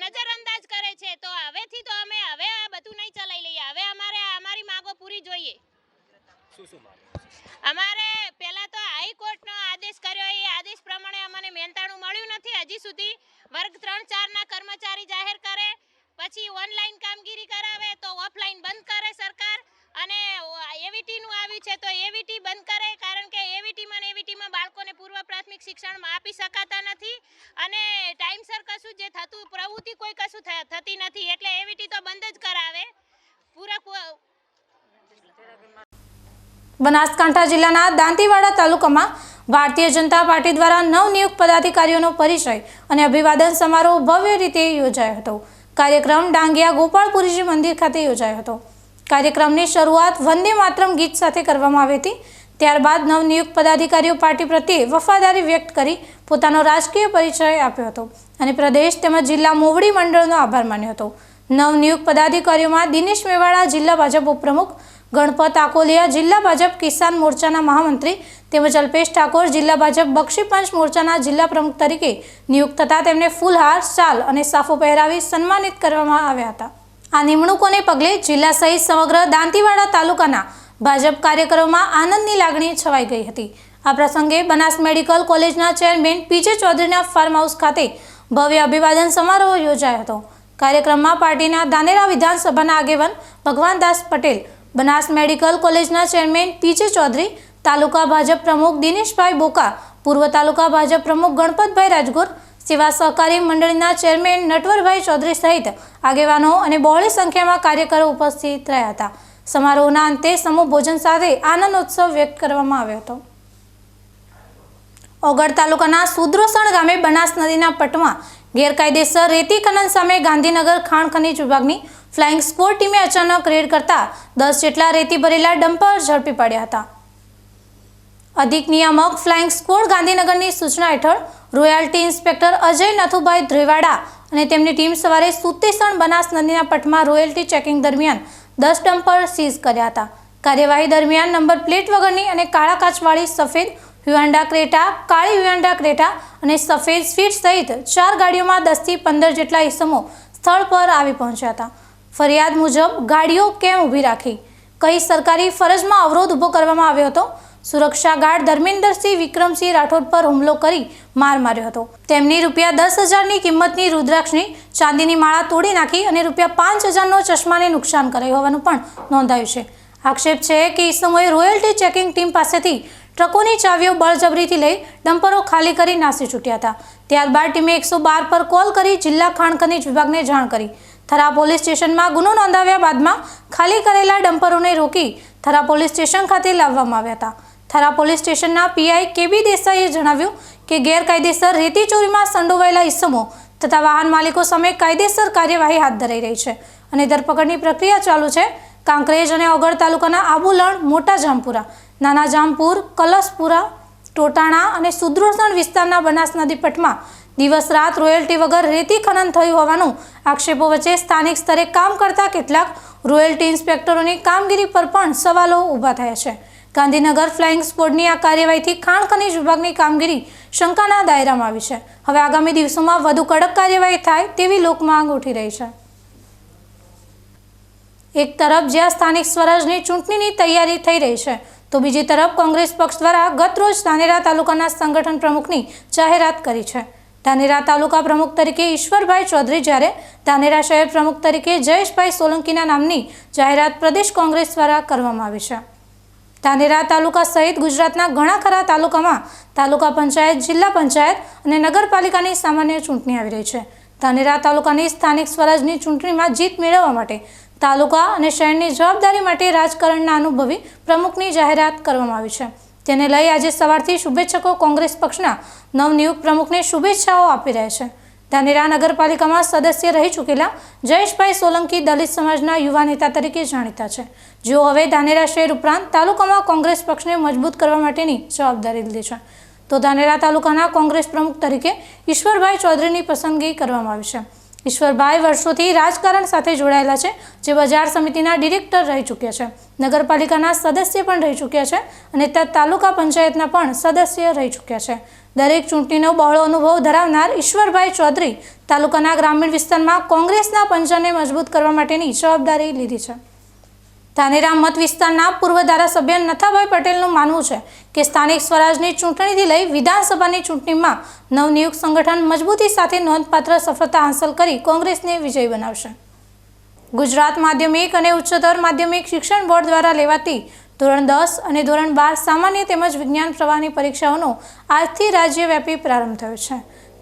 નજરઅંદાજ કરે છે, તો હવેથી તો અમે હવે આ બધું નહીં ચલાવી લઈએ. હવે અમારે અમારી માંગો પૂરી જોઈએ. અમારે પહેલાં તો હાઈકોર્ટનો આદેશ કર્યો, એ આદેશ પ્રમાણે અમને મહેનતાણું મળ્યું નથી હજી સુધી. વર્ગ 3-4ના કર્મચારી જાહેર કરે, પછી ઓનલાઈન કામગીરી કરાવે તો ઓફલાઈન બંધ કરે સરકાર, અને એવીટીનું આવ્યું છે તો એવીટી બંધ કરે, કારણ કે એવીટીમાં બાળકોને પૂર્વ પ્રાથમિક શિક્ષણમાં આપી શકાતા નથી અને ટાઈમસર કશું જે થતું પ્રવૃત્તિ કોઈ કશું થતી નથી, એટલે એવીટી તો બંધ જ કરાવે. બનાસકાંઠા જિલ્લાના દાંતીવાડા તાલુકામાં ભારતીય જનતા પાર્ટી દ્વારા નવનિયુક્ત પદાધિકારીઓનો પરિચય અને અભિવાદન સમારોહ ભવ્ય રીતે યોજાયો હતો. કાર્યક્રમ ડાંગિયા ગોપાળપુરીજી મંદિર ખાતે યોજાયો હતો. કાર્યક્રમની શરૂઆત વંદે માતરમ ગીત સાથે કરવામાં આવી હતી. ત્યારબાદ નવનિયુક્ત પદાધિકારીઓ પાર્ટી પ્રત્યે વફાદારી વ્યક્ત કરી પોતાનો રાજકીય પરિચય આપ્યો હતો અને પ્રદેશ તેમજ જિલ્લા મોવડી મંડળનો આભાર માન્યો હતો. નવનિયુક્ત પદાધિકારીઓમાં દિનેશ મેવાડા જિલ્લા ભાજપ ઉપપ્રમુખ, ગણપત આકોલિયા જિલ્લા ભાજપ કિસાન મોરચાના મહામંત્રી તેમજ અલ્પેશ ઠાકોર જિલ્લા ભાજપ બક્ષીપંચ મોરચાના જિલ્લા પ્રમુખ તરીકે નિયુક્ત થતા તેમને ફૂલહાર, શાલ અને સાફો પહેરાવી સન્માનિત કરવામાં આવ્યા હતા. આ નિમણૂકોને પગલે જિલ્લા સહિત સમગ્ર દાંતીવાડા તાલુકાના ભાજપ કાર્યકરોમાં આનંદની લાગણી છવાઈ ગઈ હતી. આ પ્રસંગે બનાસ મેડિકલ કોલેજના ચેરમેન પીજે ચૌધરીના ફાર્મ હાઉસ ખાતે ભવ્ય અભિવાદન સમારોહ યોજાયો હતો. કાર્યક્રમમાં પાર્ટીના ધાનેરા વિધાનસભાના આગેવાન ભગવાનદાસ પટેલ, બનાસ મેડિકલ કોલેજના ચેરમેન પીજે ચૌધરી, તાલુકા ભાજપ પ્રમુખ દિનેશભાઈ બોકા, પૂર્વ તાલુકા ભાજપ પ્રમુખ ગણપતભાઈ રાજગોર, સેવા સહકારી મંડળીના ચેરમેન નટવરભાઈ ચૌધરી સહિત આગેવાનો અને બહોળી સંખ્યામાં કાર્યકરો ઉપસ્થિત રહ્યા હતા. સમારોહના અંતે સમૂહ ભોજન સાથે આનંદોત્સવ વ્યક્ત કરવામાં આવ્યો હતો. ઓગળ તાલુકાના સુદ્રોસણ ગામે બનાસ નદીના પટમાં ગેરકાયદેસર રેતી ખનન સામે ગાંધીનગર ખાણ ખનીજ વિભાગની ફ્લાઇંગ સ્ક્વોડ ટીમે અચાનક રેડ કરતા 10 જેટલા રેતી ભરેલા ડમ્પર ઝડપી પાડ્યા હતા. અધિક નિયામક ફ્લાઇંગ સ્ક્વોડ ગાંધીનગરની સૂચના હેઠળ રોયાલ્ટી ઇન્સ્પેક્ટર અજય નથુભાઈ ધ્રેવાડા અને તેમની ટીમ સવારે સુતેસણ બનાસ નદીના પટમાં રોયલ્ટી ચેકિંગ દરમિયાન 10 ડમ્પર સીઝ કર્યા હતા. કાર્યવાહી દરમિયાન નંબર પ્લેટ વગરની અને કાળા કાચવાળી સફેદ હ્યુન્ડા ક્રેટા, કાળી હ્યુન્ડા ક્રેટા અને સફેદ સ્વિફ્ટ સહિત 4 ગાડીઓમાં 10 થી 15 જેટલા ઇસમો સ્થળ પર આવી પહોંચ્યા હતા. ફરિયાદ મુજબ ગાડીઓ કેમ ઊભી રાખી, કઈ સરકારી ફરજમાં અવરોધ ઊભો કરવામાં આવ્યો હતો. સુરક્ષા ગાર્ડ ધર્મેન્દ્રસિંહ વિક્રમસિંહ રાઠોડ પર હુમલો કરી માર માર્યો હતો. તેમની ₹10,000ની કિંમતની રુદ્રાક્ષની ચાંદીની માળા તોડી નાખી અને ₹5,000નો ચશ્માને નુકસાન કરાયું હોવાનું પણ નોંધાયું છે. આક્ષેપ છે કે ઇસમોએ રોયલ્ટી ચેકિંગ ટીમ પાસેથી ટ્રકોની ચાવીઓ બળજબરીથી લઈ ડમ્પરો ખાલી કરી નાસી છૂટ્યા હતા. ત્યારબાદ ટીમે 112 પર કોલ કરી જિલ્લા ખાણ ખનીજ વિભાગને જાણ કરી થરા પોલીસ સ્ટેશનમાં ગુનો નોંધાવ્યા બાદમાં ખાલી કરેલા ડમ્પરોને રોકી થરા પોલીસ સ્ટેશન ખાતે લાવવામાં આવ્યા હતા. થરા પોલીસ સ્ટેશનના પીઆઈ કેબી દેસાઈએ જણાવ્યું કે ગેરકાયદેસર રેતી ચોરીમાં સંડોવાયેલા ઇસમો તથા વાહન માલિકો સામે કાયદેસર કાર્યવાહી હાથ ધરાઈ રહી છે અને ધરપકડની પ્રક્રિયા ચાલુ છે. કાંકરેજ અને ઓગળ તાલુકાના આબુલણ, મોટા જામપુરા, નાના જામપુર, કલશપુરા, ટોટાણા અને સુદ્રોસણ વિસ્તારના બનાસ નદી પટમાં દિવસ રાત રોયલ્ટી વગર રેતી ખનન થયું હોવાનું આક્ષેપો વચ્ચે સ્થાનિક સ્તરે કામ કરતા કેટલાક રોયલ્ટી ઇન્સ્પેક્ટરોની કામગીરી પર પણ સવાલો ઊભા થયા છે. ગાંધીનગર ફ્લાઇંગ સ્ક્વોડની આ કાર્યવાહીથી ખાણ ખનીજ વિભાગની કામગીરી શંકાના દાયરામાં આવી છે. હવે આગામી દિવસોમાં વધુ કડક કાર્યવાહી થાય તેવી લોકમાંગ ઉઠી રહી છે. એક તરફ જ્યાં સ્થાનિક સ્વરાજની ચૂંટણીની તૈયારી થઈ રહી છે તો બીજી તરફ કોંગ્રેસ પક્ષ દ્વારા ગતરોજ ધાનેરા તાલુકાના સંગઠન પ્રમુખની જાહેરાત કરી છે. ધાનેરા તાલુકા પ્રમુખ તરીકે ઈશ્વરભાઈ ચૌધરી, જ્યારે ધાનેરા શહેર પ્રમુખ તરીકે જયેશભાઈ સોલંકીના નામની જાહેરાત પ્રદેશ કોંગ્રેસ દ્વારા કરવામાં આવી છે. ધાનેરા તાલુકા સહિત ગુજરાતના ઘણા ખરા તાલુકામાં તાલુકા પંચાયત, જિલ્લા પંચાયત અને નગરપાલિકાની સામાન્ય ચૂંટણી આવી રહી છે. ધાનેરા તાલુકાની સ્થાનિક સ્વરાજની ચૂંટણીમાં જીત મેળવવા માટે તાલુકા અને શહેરની જવાબદારી માટે રાજકારણના અનુભવી પ્રમુખની જાહેરાત કરવામાં આવી છે. તેને લઈ આજે સવારથી શુભેચ્છકો કોંગ્રેસ પક્ષના નવનિયુક્ત પ્રમુખને શુભેચ્છાઓ આપી રહ્યા છે. ધાનેરા નગરપાલિકામાં સદસ્ય રહી ચૂકેલા જયેશભાઈ સોલંકી દલિત સમાજના યુવા નેતા તરીકે જાણીતા છે, જેઓ હવે ધાનેરા શહેર ઉપરાંત તાલુકામાં કોંગ્રેસ પક્ષને મજબૂત કરવા માટેની જવાબદારી લીધી છે. તો ધાનેરા તાલુકાના કોંગ્રેસ પ્રમુખ તરીકે ઈશ્વરભાઈ ચૌધરીની પસંદગી કરવામાં આવી છે. ઈશ્વરભાઈ વર્ષોથી રાજકારણ સાથે જોડાયેલા છે, જે બજાર સમિતિના ડિરેક્ટર રહી ચૂક્યા છે, નગરપાલિકાના સદસ્ય પણ રહી ચૂક્યા છે અને તાલુકા પંચાયતના પણ સદસ્ય રહી ચૂક્યા છે. દરેક ચૂંટણીનો બહોળો અનુભવ ધરાવનાર ઈશ્વરભાઈ ચૌધરી તાલુકાના ગ્રામીણ વિસ્તારમાં કોંગ્રેસના પંજાને મજબૂત કરવા માટેની જવાબદારી લીધી છે. ધાનેરા મત વિસ્તારના પૂર્વ ધારાસભ્ય નથાભાઈ પટેલનું માનવું છે કે સ્થાનિક સ્વરાજની ચૂંટણીથી લઈ વિધાનસભાની ચૂંટણીમાં નવનિયુક્ત સંગઠન મજબૂતી સાથે નોંધપાત્ર સફળતા હાંસલ કરી કોંગ્રેસને વિજયી બનાવશે. ગુજરાત માધ્યમિક અને ઉચ્ચતર માધ્યમિક શિક્ષણ બોર્ડ દ્વારા લેવાતી ધોરણ 10 અને ધોરણ 12 સામાન્ય તેમજ વિજ્ઞાન પ્રવાહની પરીક્ષાઓનો આજથી રાજ્યવ્યાપી પ્રારંભ થયો છે.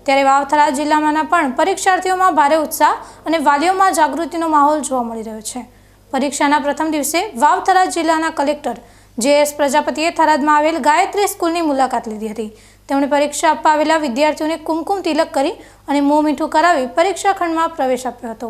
ત્યારે વાવથરા જિલ્લામાંના પણ પરીક્ષાર્થીઓમાં ભારે ઉત્સાહ અને વાલીઓમાં જાગૃતિનો માહોલ જોવા મળી રહ્યો છે. પરીક્ષાના પ્રથમ દિવસે વાવથરા જિલ્લાના કલેક્ટર જે.એસ. પ્રજાપતિએ થરાદમાં આવેલ ગાયત્રી સ્કૂલની મુલાકાત લીધી હતી. તેમણે પરીક્ષા આપવા આવેલા વિદ્યાર્થીઓને કુમકુમ તિલક કરી અને મોં મીઠું કરાવી પરીક્ષા ખંડમાં પ્રવેશ આપ્યો હતો.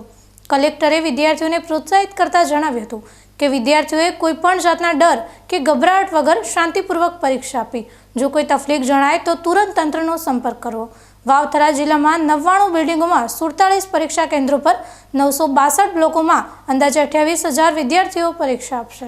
કલેક્ટરે વિદ્યાર્થીઓને પ્રોત્સાહિત કરતા જણાવ્યું હતું કે વિદ્યાર્થીઓએ કોઈપણ જાતના ડર કે ગભરાટ વગર શાંતિપૂર્વક પરીક્ષા આપી. જો કોઈ તકલીફ જણાય તો તુરંત તંત્રનો સંપર્ક કરવો. વાવથરા જિલ્લામાં 99 બિલ્ડિંગોમાં 47 પરીક્ષા કેન્દ્રો પર 962 બ્લોકોમાં અંદાજે 28,000 વિદ્યાર્થીઓ પરીક્ષા આપશે.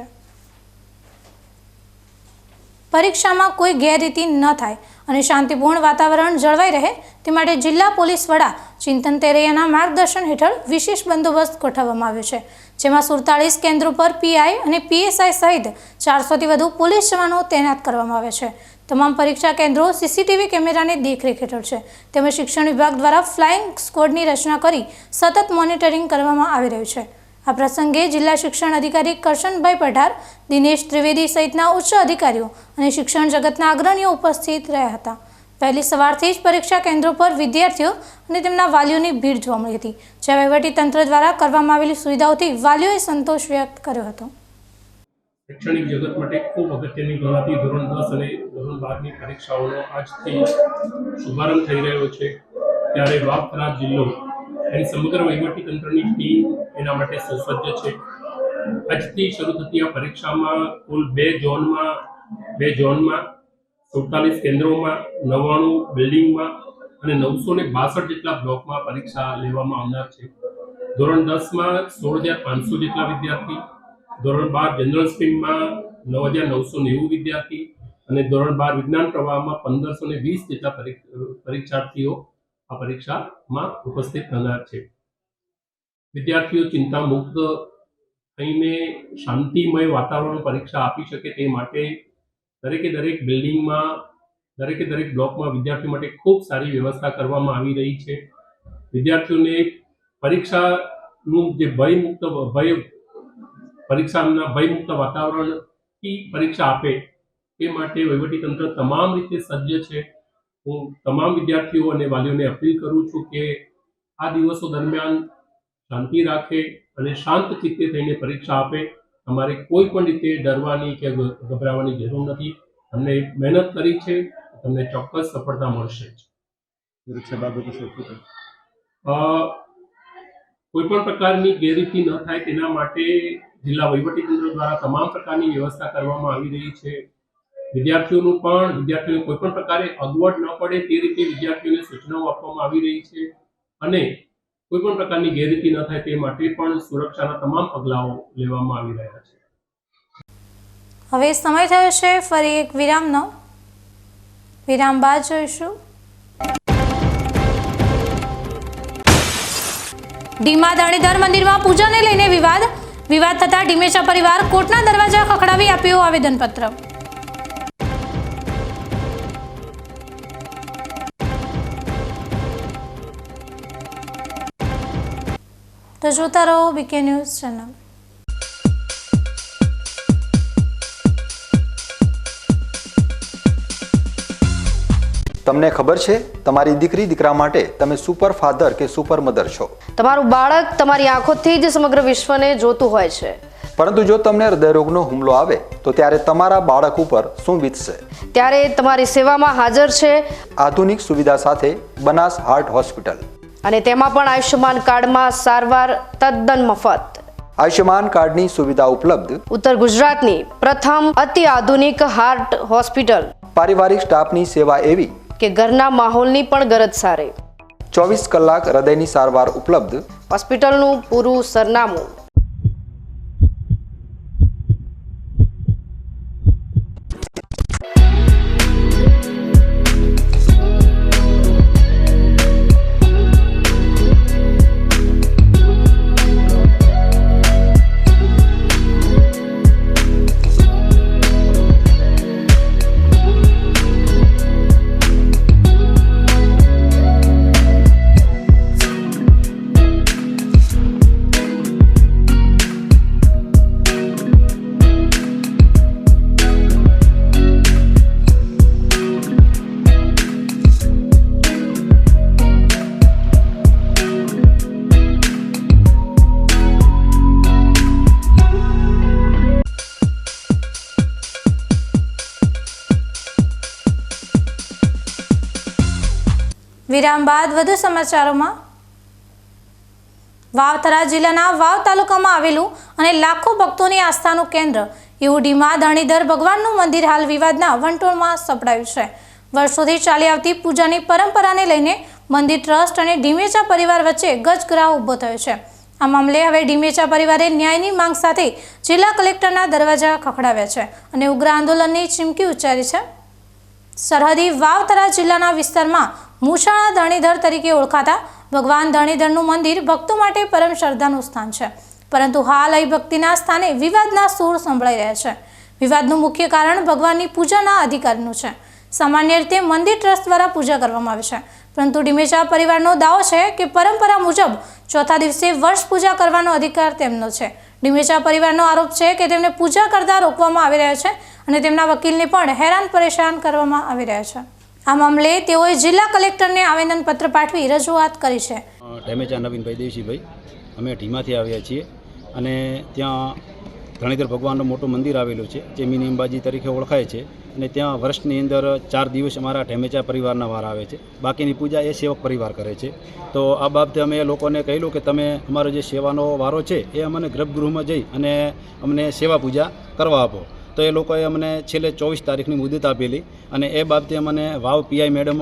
પરીક્ષામાં કોઈ ગેરરીતિ ન થાય અને શાંતિપૂર્ણ વાતાવરણ જળવાઈ રહે તે માટે જિલ્લા પોલીસ વડા ચિંતન તેરૈયાના માર્ગદર્શન હેઠળ વિશેષ બંદોબસ્ત ગોઠવવામાં આવ્યો છે, જેમાં 47 કેન્દ્રો પર પીઆઈ અને પીએસઆઈ સહિત 400થી વધુ પોલીસ જવાનો તૈનાત કરવામાં આવ્યા છે. તમામ પરીક્ષા કેન્દ્રો સીસીટીવી કેમેરાની દેખરેખ હેઠળ છે. તેમજ શિક્ષણ વિભાગ દ્વારા ફ્લાઇંગ સ્ક્વોડની રચના કરી સતત મોનિટરિંગ કરવામાં આવી રહ્યું છે. આ પ્રસંગે જિલ્લા શિક્ષણ અધિકારી કરશનભાઈ પઢાર, દિનેશ ત્રિવેદી સહિતના ઉચ્ચ અધિકારીઓ અને શિક્ષણ જગતના અગ્રણીઓ ઉપસ્થિત રહ્યા હતા. પહેલી સવારથી જ પરીક્ષા કેન્દ્રો પર વિદ્યાર્થીઓ અને તેમના વાલીઓની ભીડ જોવા મળી હતી, જ્યાં વહીવટીતંત્ર દ્વારા કરવામાં આવેલી સુવિધાઓથી વાલીઓએ સંતોષ વ્યક્ત કર્યો હતો. શૈક્ષણિક જગત માટે ખૂબ અગત્યની ગણાતી ધોરણ 10 અને ધોરણ 12ની પરીક્ષાઓનો આજથી શુભારંભ થઈ રહ્યો છે. ત્યારે વાવથરા જિલ્લો એની સમગ્ર વહીવટીતંત્રની ટીમ એના માટે સજ્જ છે. આજથી શરૂ થતી આ પરીક્ષામાં કુલ 2 ઝોનમાં 47 કેન્દ્રોમાં 99 બિલ્ડિંગમાં અને 962 જેટલા બ્લોકમાં પરીક્ષા લેવામાં આવનાર છે. ધોરણ 10માં 16,500 જેટલા વિદ્યાર્થી, ધોરણ 12 જનરલ સ્ટ્રીમમાં 9,990 વિદ્યાર્થી અને ધોરણ 12 વિજ્ઞાન પ્રવાહમાં 1,520 જેટલા પરીક્ષાર્થીઓ આ પરીક્ષામાં ઉપસ્થિત થનાર છે. વિદ્યાર્થીઓ ચિંતા મુક્ત થઈને શાંતિમય વાતાવરણ પરીક્ષા આપી શકે તે માટે દરેક બિલ્ડિંગમાં દરેક બ્લોકમાં વિદ્યાર્થીઓ માટે ખૂબ સારી વ્યવસ્થા કરવામાં આવી રહી છે. વિદ્યાર્થીઓને પરીક્ષાનું જે ભયમુક્ત વાતાવરણથી પરીક્ષા આપે તે માટે વહીવટીતંત્ર તમામ રીતે સજ્જ છે. હું તમામ વિદ્યાર્થીઓ અને વાલીઓને અપીલ કરું છું કે આ દિવસો દરમિયાન શાંતિ રાખે અને શાંત ચિત્તે થઈને પરીક્ષા આપે. તમારે કોઈ પણ રીતે ડરવાની કે ગભરાવાની જરૂર નથી. તમને મહેનત કરી છે, તમને ચોક્કસ સફળતા મળશે જ. પરીક્ષા બાબતે કોઈ પણ પ્રકારની ગેરરીતિ ન થાય તેના માટે જિલ્લા વહીવટીતંત્ર દ્વારા તમામ પ્રકારની વ્યવસ્થા કરવામાં આવી રહી છે. વિદ્યાર્થીઓને કોઈ પણ પ્રકારે અગવડ ન પડે તે રીતે વિદ્યાર્થીઓને સૂચનાઓ આપવામાં આવી રહી છે અને કોઈ પણ પ્રકારની ગેરરીતિ ન થાય તે માટે પણ સુરક્ષાના તમામ પગલાઓ લેવામાં આવી રહ્યા છે. હવે સમય થયો છે ફરી એક વિરામનો. વિરામ બાદ જોઈશું ડીમા ધરણીધર મંદિરમાં પૂજાને લઈને વિવાદ થતા ડીમેચા પરિવાર કોર્ટના દરવાજા ખખડાવી આપ્યું આવેદનપત્ર. તો જોતા રહો બીકે ન્યૂઝ ચેનલ. તમને ખબર છે તમારી દીકરી દીકરા માટે તમે સુપર ફાધર કે સુપર મધર છો. તમારું બાળક તમારી આંખોથી જ સમગ્ર વિશ્વને જોતું હોય છે. પરંતુ જો તમને હૃદયરોગનો હુમલો આવે તો ત્યારે તમારા બાળક ઉપર શું વીતશે? ત્યારે તમારી સેવામાં હાજર છે આધુનિક સુવિધા સાથે બનાસ હાર્ટ હોસ્પિટલ, અને તેમાં પણ આયુષ્યમાન કાર્ડમાં સારવાર તદ્દન મફત. આયુષ્યમાન કાર્ડની સુવિધા ઉપલબ્ધ ઉત્તર ગુજરાતની પ્રથમ અતિ આધુનિક હાર્ટ હોસ્પિટલ. પારિવારિક સ્ટાફની સેવા એવી કે ઘરના માહોલની પણ ગરજ સારે. 24 કલાક હૃદયની સારવાર ઉપલબ્ધ. હોસ્પિટલનું પૂરું સરનામું. વિરામ બાદ વધુ સમાચારોમાં. વાવથરા જિલ્લાના વાવ તાલુકામાં આવેલું અને લાખો ભક્તોની આસ્થાનું કેન્દ્ર એવું ડીમા ધરણીધર ભગવાનનું મંદિર હાલ વિવાદના વંટોળમાં સપડાયું છે. વર્ષોથી ચાલી આવતી પૂજાની પરંપરાને લઈને મંદિર ટ્રસ્ટ અને ડીમેચા પરિવાર વચ્ચે ગજગરાહ ઊભો થયો છે. આ મામલે હવે ડીમેચા પરિવારે ન્યાયની માંગ સાથે જિલ્લા કલેક્ટરના દરવાજા ખખડાવ્યા છે અને ઉગ્ર આંદોલનની ચીમકી ઉચ્ચારી છે. સરહદી વાવથરા જિલ્લાના વિસ્તારમાં મૂછાણા ધરણીધર તરીકે ઓળખાતા ભગવાન ધરણીધરનું મંદિર ભક્તો માટે પરમ શ્રદ્ધાનું સ્થાન છે, પરંતુ હાલ અહીં ભક્તિના સ્થાને વિવાદના સૂર સંભળાઈ રહ્યા છે. વિવાદનું મુખ્ય કારણ ભગવાનની પૂજાના અધિકારનું છે. સામાન્ય રીતે મંદિર ટ્રસ્ટ દ્વારા પૂજા કરવામાં આવે છે, પરંતુ ડીમેચા પરિવારનો દાવો છે કે પરંપરા મુજબ ચોથા દિવસે વર્ષ પૂજા કરવાનો અધિકાર તેમનો છે. ડીમેચા પરિવારનો આરોપ છે કે તેમને પૂજા કરતા રોકવામાં આવી રહ્યા છે અને તેમના વકીલને પણ હેરાન પરેશાન કરવામાં આવી રહ્યા છે. આ મામલે તેઓએ જિલ્લા કલેક્ટરને આવેદનપત્ર પાઠવી રજૂઆત કરી છે. ઢેમેચા નવીનભાઈ દેવસીભાઈ, અમે ઢીમાથી આવ્યા છીએ અને ત્યાં ધરણીધર ભગવાનનું મોટું મંદિર આવેલું છે જે મિની અંબાજી તરીકે ઓળખાય છે અને ત્યાં વર્ષની અંદર 4 દિવસ અમારા ઢેમેચા પરિવારના વાર આવે છે. બાકીની પૂજા એ સેવક પરિવાર કરે છે. તો આ બાબતે અમે લોકોને કહેલું કે તમે અમારો જે સેવાનો વારો છે એ અમને ગર્ભગૃહમાં જઈ અને અમને સેવા પૂજા કરવા આપો. તો એ લોકોએ અમને છેલ્લે 24 તારીખની મુદત આપેલી અને એ બાબતે અમને વાવ પીઆઈ મેડમ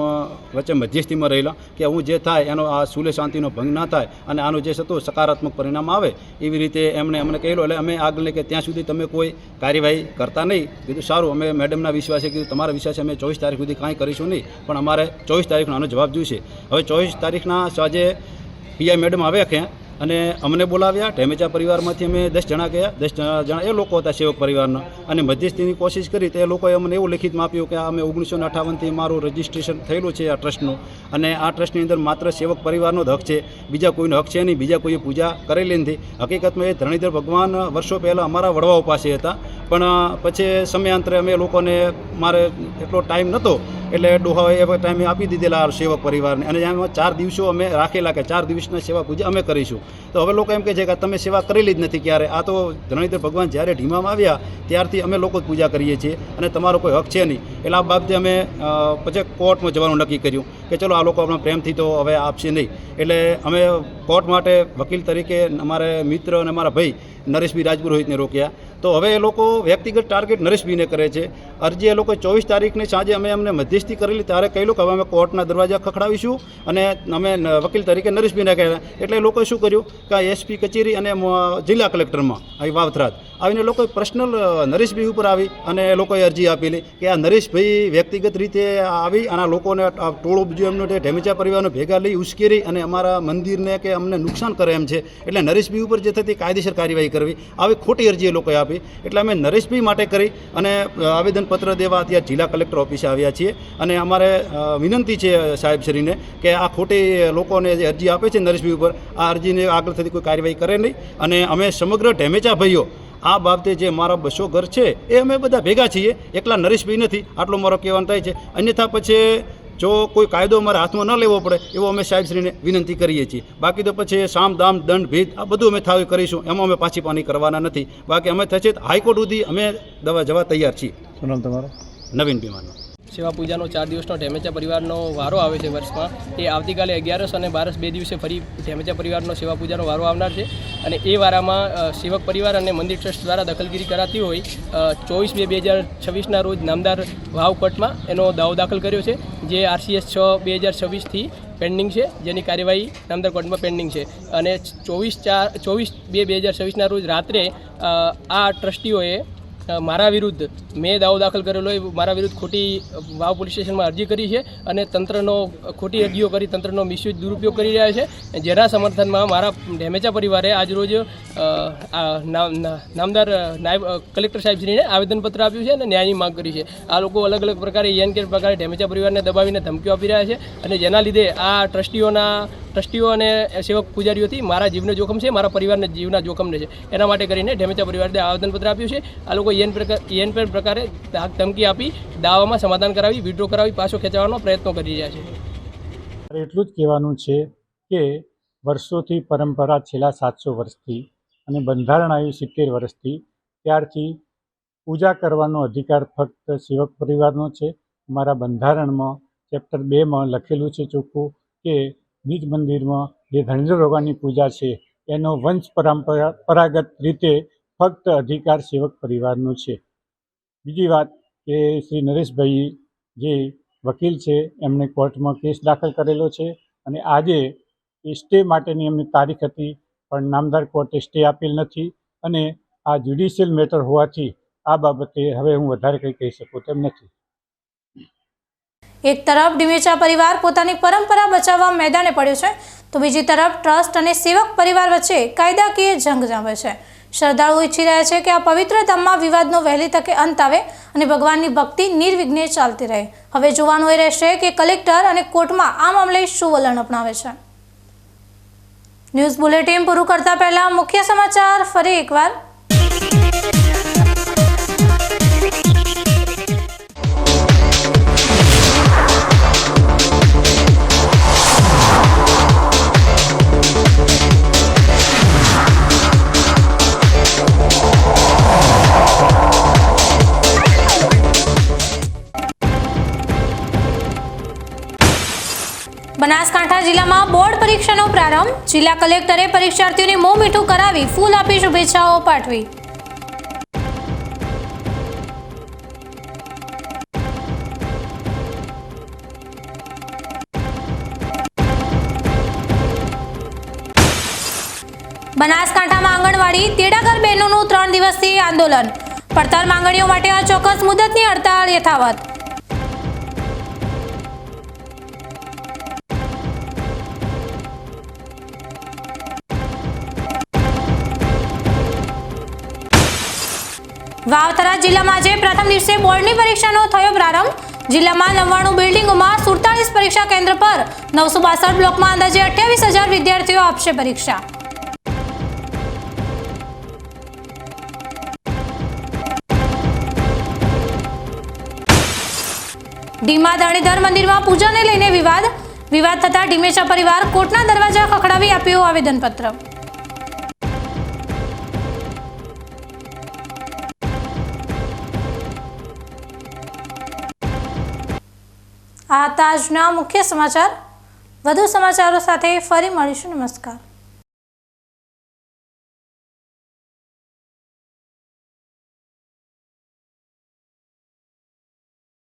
વચ્ચે મધ્યસ્થીમાં રહેલા કે હું જે થાય એનો આ સુલે શાંતિનો ભંગ ના થાય અને આનું જે હતું સકારાત્મક પરિણામ આવે એવી રીતે એમણે અમને કહેલું. એટલે અમે આગળ કે ત્યાં સુધી તમે કોઈ કાર્યવાહી કરતા નહીં. કીધું સારું, અમે મેડમના વિશ્વાસે કીધું તમારા વિશ્વાસે અમે 24 તારીખ સુધી કાંઈ કરીશું નહીં, પણ અમારે 24 તારીખનો આનો જવાબ જોઈશે. હવે 24 તારીખના સાંજે પીઆઈ મેડમ આવ્યા ક્યાં અને અમને બોલાવ્યા. ઢેમેચા પરિવારમાંથી અમે 10 જણા ગયા. 10 જણા એ લોકો હતા સેવક પરિવારના અને મધ્યસ્થીની કોશિશ કરી તો એ લોકોએ અમને એવું લિખિતમાં આપ્યું કે અમે 1958થી મારું રજિસ્ટ્રેશન થયેલું છે આ ટ્રસ્ટનું અને આ ટ્રસ્ટની અંદર માત્ર સેવક પરિવારનો જ હક છે, બીજા કોઈનો હક છે નહીં, બીજા કોઈએ પૂજા કરેલી નથી. હકીકતમાં એ ધરણીધર ભગવાન વર્ષો પહેલાં અમારા વડવાઓ પાસે હતા, પણ પછી સમયાંતરે અમે લોકોને મારે એટલો ટાઈમ નહોતો એટલે ડોહાએ એ ટાઈમે આપી દીધેલા સેવક પરિવારને અને એમાં 4 દિવસો અમે રાખેલા કે 4 દિવસના સેવા પૂજા અમે કરીશું. તો હવે લોકો એમ કહે છે કે તમે સેવા કરેલી જ નથી ક્યારે. આ તો ધરણીધર ભગવાન જ્યારે ઢીમામાં આવ્યા ત્યારથી અમે લોકો જ પૂજા કરીએ છીએ અને તમારો કોઈ હક છે નહીં. એટલે આ બાબતે અમે પછી કોર્ટમાં જવાનું નક્કી કર્યું કે ચલો આ લોકો આપણા પ્રેમથી તો હવે આપશે નહીં. એટલે અમે કોર્ટ માટે વકીલ તરીકે અમારે મિત્ર અને અમારા ભાઈ નરેશભાઈ રાજપુરોહિતને રોક્યા. તો હવે એ લોકો વ્યક્તિગત ટાર્ગેટ નરેશભાઈને કરે છે. અરજી એ લોકો 24 તારીખની સાંજે અમે અમને મધ્યસ્થી કરેલી ત્યારે કહેલું કે હવે અમે કોર્ટના દરવાજા ખખડાવીશું અને અમે વકીલ તરીકે નરેશભાઈને કહ્યા. એટલે એ લોકોએ શું કર્યું કે એસપી કચેરી અને જિલ્લા કલેક્ટરમાં આવી વાવથરાજ આવીને લોકોએ પર્સનલ નરેશભાઈ ઉપર આવી અને એ લોકોએ અરજી આપેલી કે આ નરેશભાઈ વ્યક્તિગત રીતે આવી અને આ લોકોને ટોળું બીજું એમનું ઢેમેચા પરિવારને ભેગા લઈ ઉશ્કેરી અને અમારા મંદિરને કે અમને નુકસાન કરે એમ છે. એટલે નરેશભાઈ ઉપર જે થતી કાયદેસર કાર્યવાહી કરવી આવી ખોટી અરજી એ લોકોએ આપી. એટલે અમે નરેશભાઈ માટે કરી અને આવેદનપત્ર દેવા અત્યારે જિલ્લા કલેક્ટર ઓફિસે આવ્યા છીએ અને અમારે વિનંતી છે સાહેબશ્રીને કે આ ખોટી લોકોને જે અરજી આપે છે નરેશભાઈ ઉપર આ અરજીને આગળ થતી કોઈ કાર્યવાહી કરે નહીં. અને અમે સમગ્ર ઢેમેચા ભાઈઓ આ બાબતે જે મારા 200 ઘર છે એ અમે બધા ભેગા છીએ, એકલા નરેશભાઈ નથી. આટલો મારો કહેવાનું થાય છે. અન્યથા પછી જો કોઈ કાયદો અમારા હાથમાં ન લેવો પડે એવો અમે સાહેબશ્રીને વિનંતી કરીએ છીએ. બાકી તો પછી સામ દામ દંડ ભેદ આ બધું અમે થાવી કરીશું, એમાં અમે પાછી પાની કરવાના નથી. બાકી અમે થશે હાઈકોર્ટ સુધી અમે જવા તૈયાર છીએ. શું નામ તમારું? નવીન બીમારનો. સેવા પૂજાનો 4 દિવસનો ઢેમેચા પરિવારનો વારો આવે છે વર્ષમાં, એ આવતીકાલે 11 અને 12 2 દિવસે ફરી ઢેમેચા પરિવારનો સેવા પૂજાનો વારો આવનાર છે. અને એ વારામાં સેવક પરિવાર અને મંદિર ટ્રસ્ટ દ્વારા દખલગીરી કરાતી હોય 24/2/2026ના રોજ નામદાર વાવ કોર્ટમાં એનો દાવો દાખલ કર્યો છે, જે RCS 6/2026થી પેન્ડિંગ છે, જેની કાર્યવાહી નામદાર કોર્ટમાં પેન્ડિંગ છે. અને 24/2/2026ના રોજ રાત્રે આ ટ્રસ્ટીઓએ મારા વિરુદ્ધ મેં દાવો દાખલ કરેલો એ મારા વિરુદ્ધ ખોટી વાવ પોલીસ સ્ટેશનમાં અરજી કરી છે અને તંત્રનો ખોટી અરજીઓ કરી તંત્રનો મિસયુઝ દુરુપયોગ કરી રહ્યા છે, જેના સમર્થનમાં મારા ઢેમેચા પરિવારે આજરોજ નામદાર નાયબ કલેક્ટર સાહેબશ્રીને આવેદનપત્ર આપ્યું છે અને ન્યાયની માંગ કરી છે. આ લોકો અલગ અલગ પ્રકારે કે પ્રકારે ઢેમેચા પરિવારને દબાવીને ધમકીઓ આપી રહ્યા છે અને જેના લીધે આ ટ્રસ્ટીઓ અને સેવક પૂજારીઓથી મારા જીવને જોખમ છે, મારા પરિવારને જીવના જોખમને છે. એના માટે કરીને ઢેમેચા પરિવારે આવેદનપત્ર આપ્યું છે. આ લોકો એન પ્રકારે ધમકી આપી દાવામાં સમાધાન કરાવી, વિડ્રો કરાવી, પાછો ખેંચવાનો પ્રયત્નો કરી રહ્યા છે. એટલું જ કહેવાનું છે કે વર્ષોથી પરંપરા છેલ્લા 700 વર્ષથી અને બંધારણ આવ્યું 70 વર્ષથી, ત્યારથી પૂજા કરવાનો અધિકાર ફક્ત સેવક પરિવારનો છે. અમારા બંધારણમાં ચેપ્ટર 2માં લખેલું છે ચોખ્ખું કે નિજ મંદિરમાં જે ધણીધર ભગવાનની પૂજા છે એનો વંશ પરંપરાગત રીતે ફક્ત અધિકાર સેવક પરિવારનો છે. બીજી વાત કે શ્રી નરેશભાઈ જે વકીલ છે એમણે કોર્ટમાં કેસ દાખલ કરેલો છે અને આજે એ સ્ટે માટેની એમની તારીખ હતી, પણ નામદાર કોર્ટે સ્ટે આપેલ નથી અને આ જ્યુડિશિયલ મેટર હોવાથી આ બાબતે હવે હું વધારે કંઈ કહી શકું તેમ નથી. એક તરફ ઢેમેચા પરિવાર પોતાની પરંપરા બચાવવા મેદાને પડ્યો છે, તો બીજી તરફ ટ્રસ્ટ અને સેવક પરિવાર વચ્ચે કાયદાકીય જંગ જામે છે. શ્રદ્ધાળુઓ ઈચ્છી રહ્યા છે કે આ પવિત્ર ધામમાં વિવાદનો વહેલી તકે અંત આવે અને ભગવાનની ભક્તિ નિર્વિઘ્ને ચાલતી રહે. હવે જોવાનું એ રહેશે કે કલેક્ટર અને કોર્ટમાં આ મામલે શું વલણ અપનાવે છે. ન્યૂઝ બુલેટિન પૂરું કરતા પહેલા મુખ્ય સમાચાર ફરી એકવાર. બનાસકાંઠા જિલ્લામાં બોર્ડ પરીક્ષાનો પ્રારંભ. જિલ્લા કલેક્ટરે પરીક્ષાર્થીઓને મોં મીઠું કરાવી ફૂલ આપી શુભેચ્છાઓ પાઠવી. બનાસકાંઠામાં આંગણવાડી તેડાગર બહેનોનું 3 દિવસથી આંદોલન. પડતર માંગણીઓ માટે અચોક્કસ મુદતની હડતાળ યથાવત. વાવથરા જિલ્લામાં આજે પ્રથમ દિવસે બોર્ડની પરીક્ષાનો થયો પ્રારંભ. જિલ્લામાં 99 બિલ્ડિંગોમાં 47 પરીક્ષા કેન્દ્ર પર 962 બ્લોકમાં અંદાજે 28,000 વિદ્યાર્થીઓ આપશે પરીક્ષા. ડીમા ધરણીધર મંદિરમાં પૂજાને લઈને વિવાદ થતા ઢેમેચા પરિવાર કોર્ટના દરવાજા ખખડાવી આપ્યું આવેદનપત્ર. આ હતા આજના મુખ્ય સમાચાર. વધુ સમાચારો સાથે ફરી મળીશું. નમસ્કાર.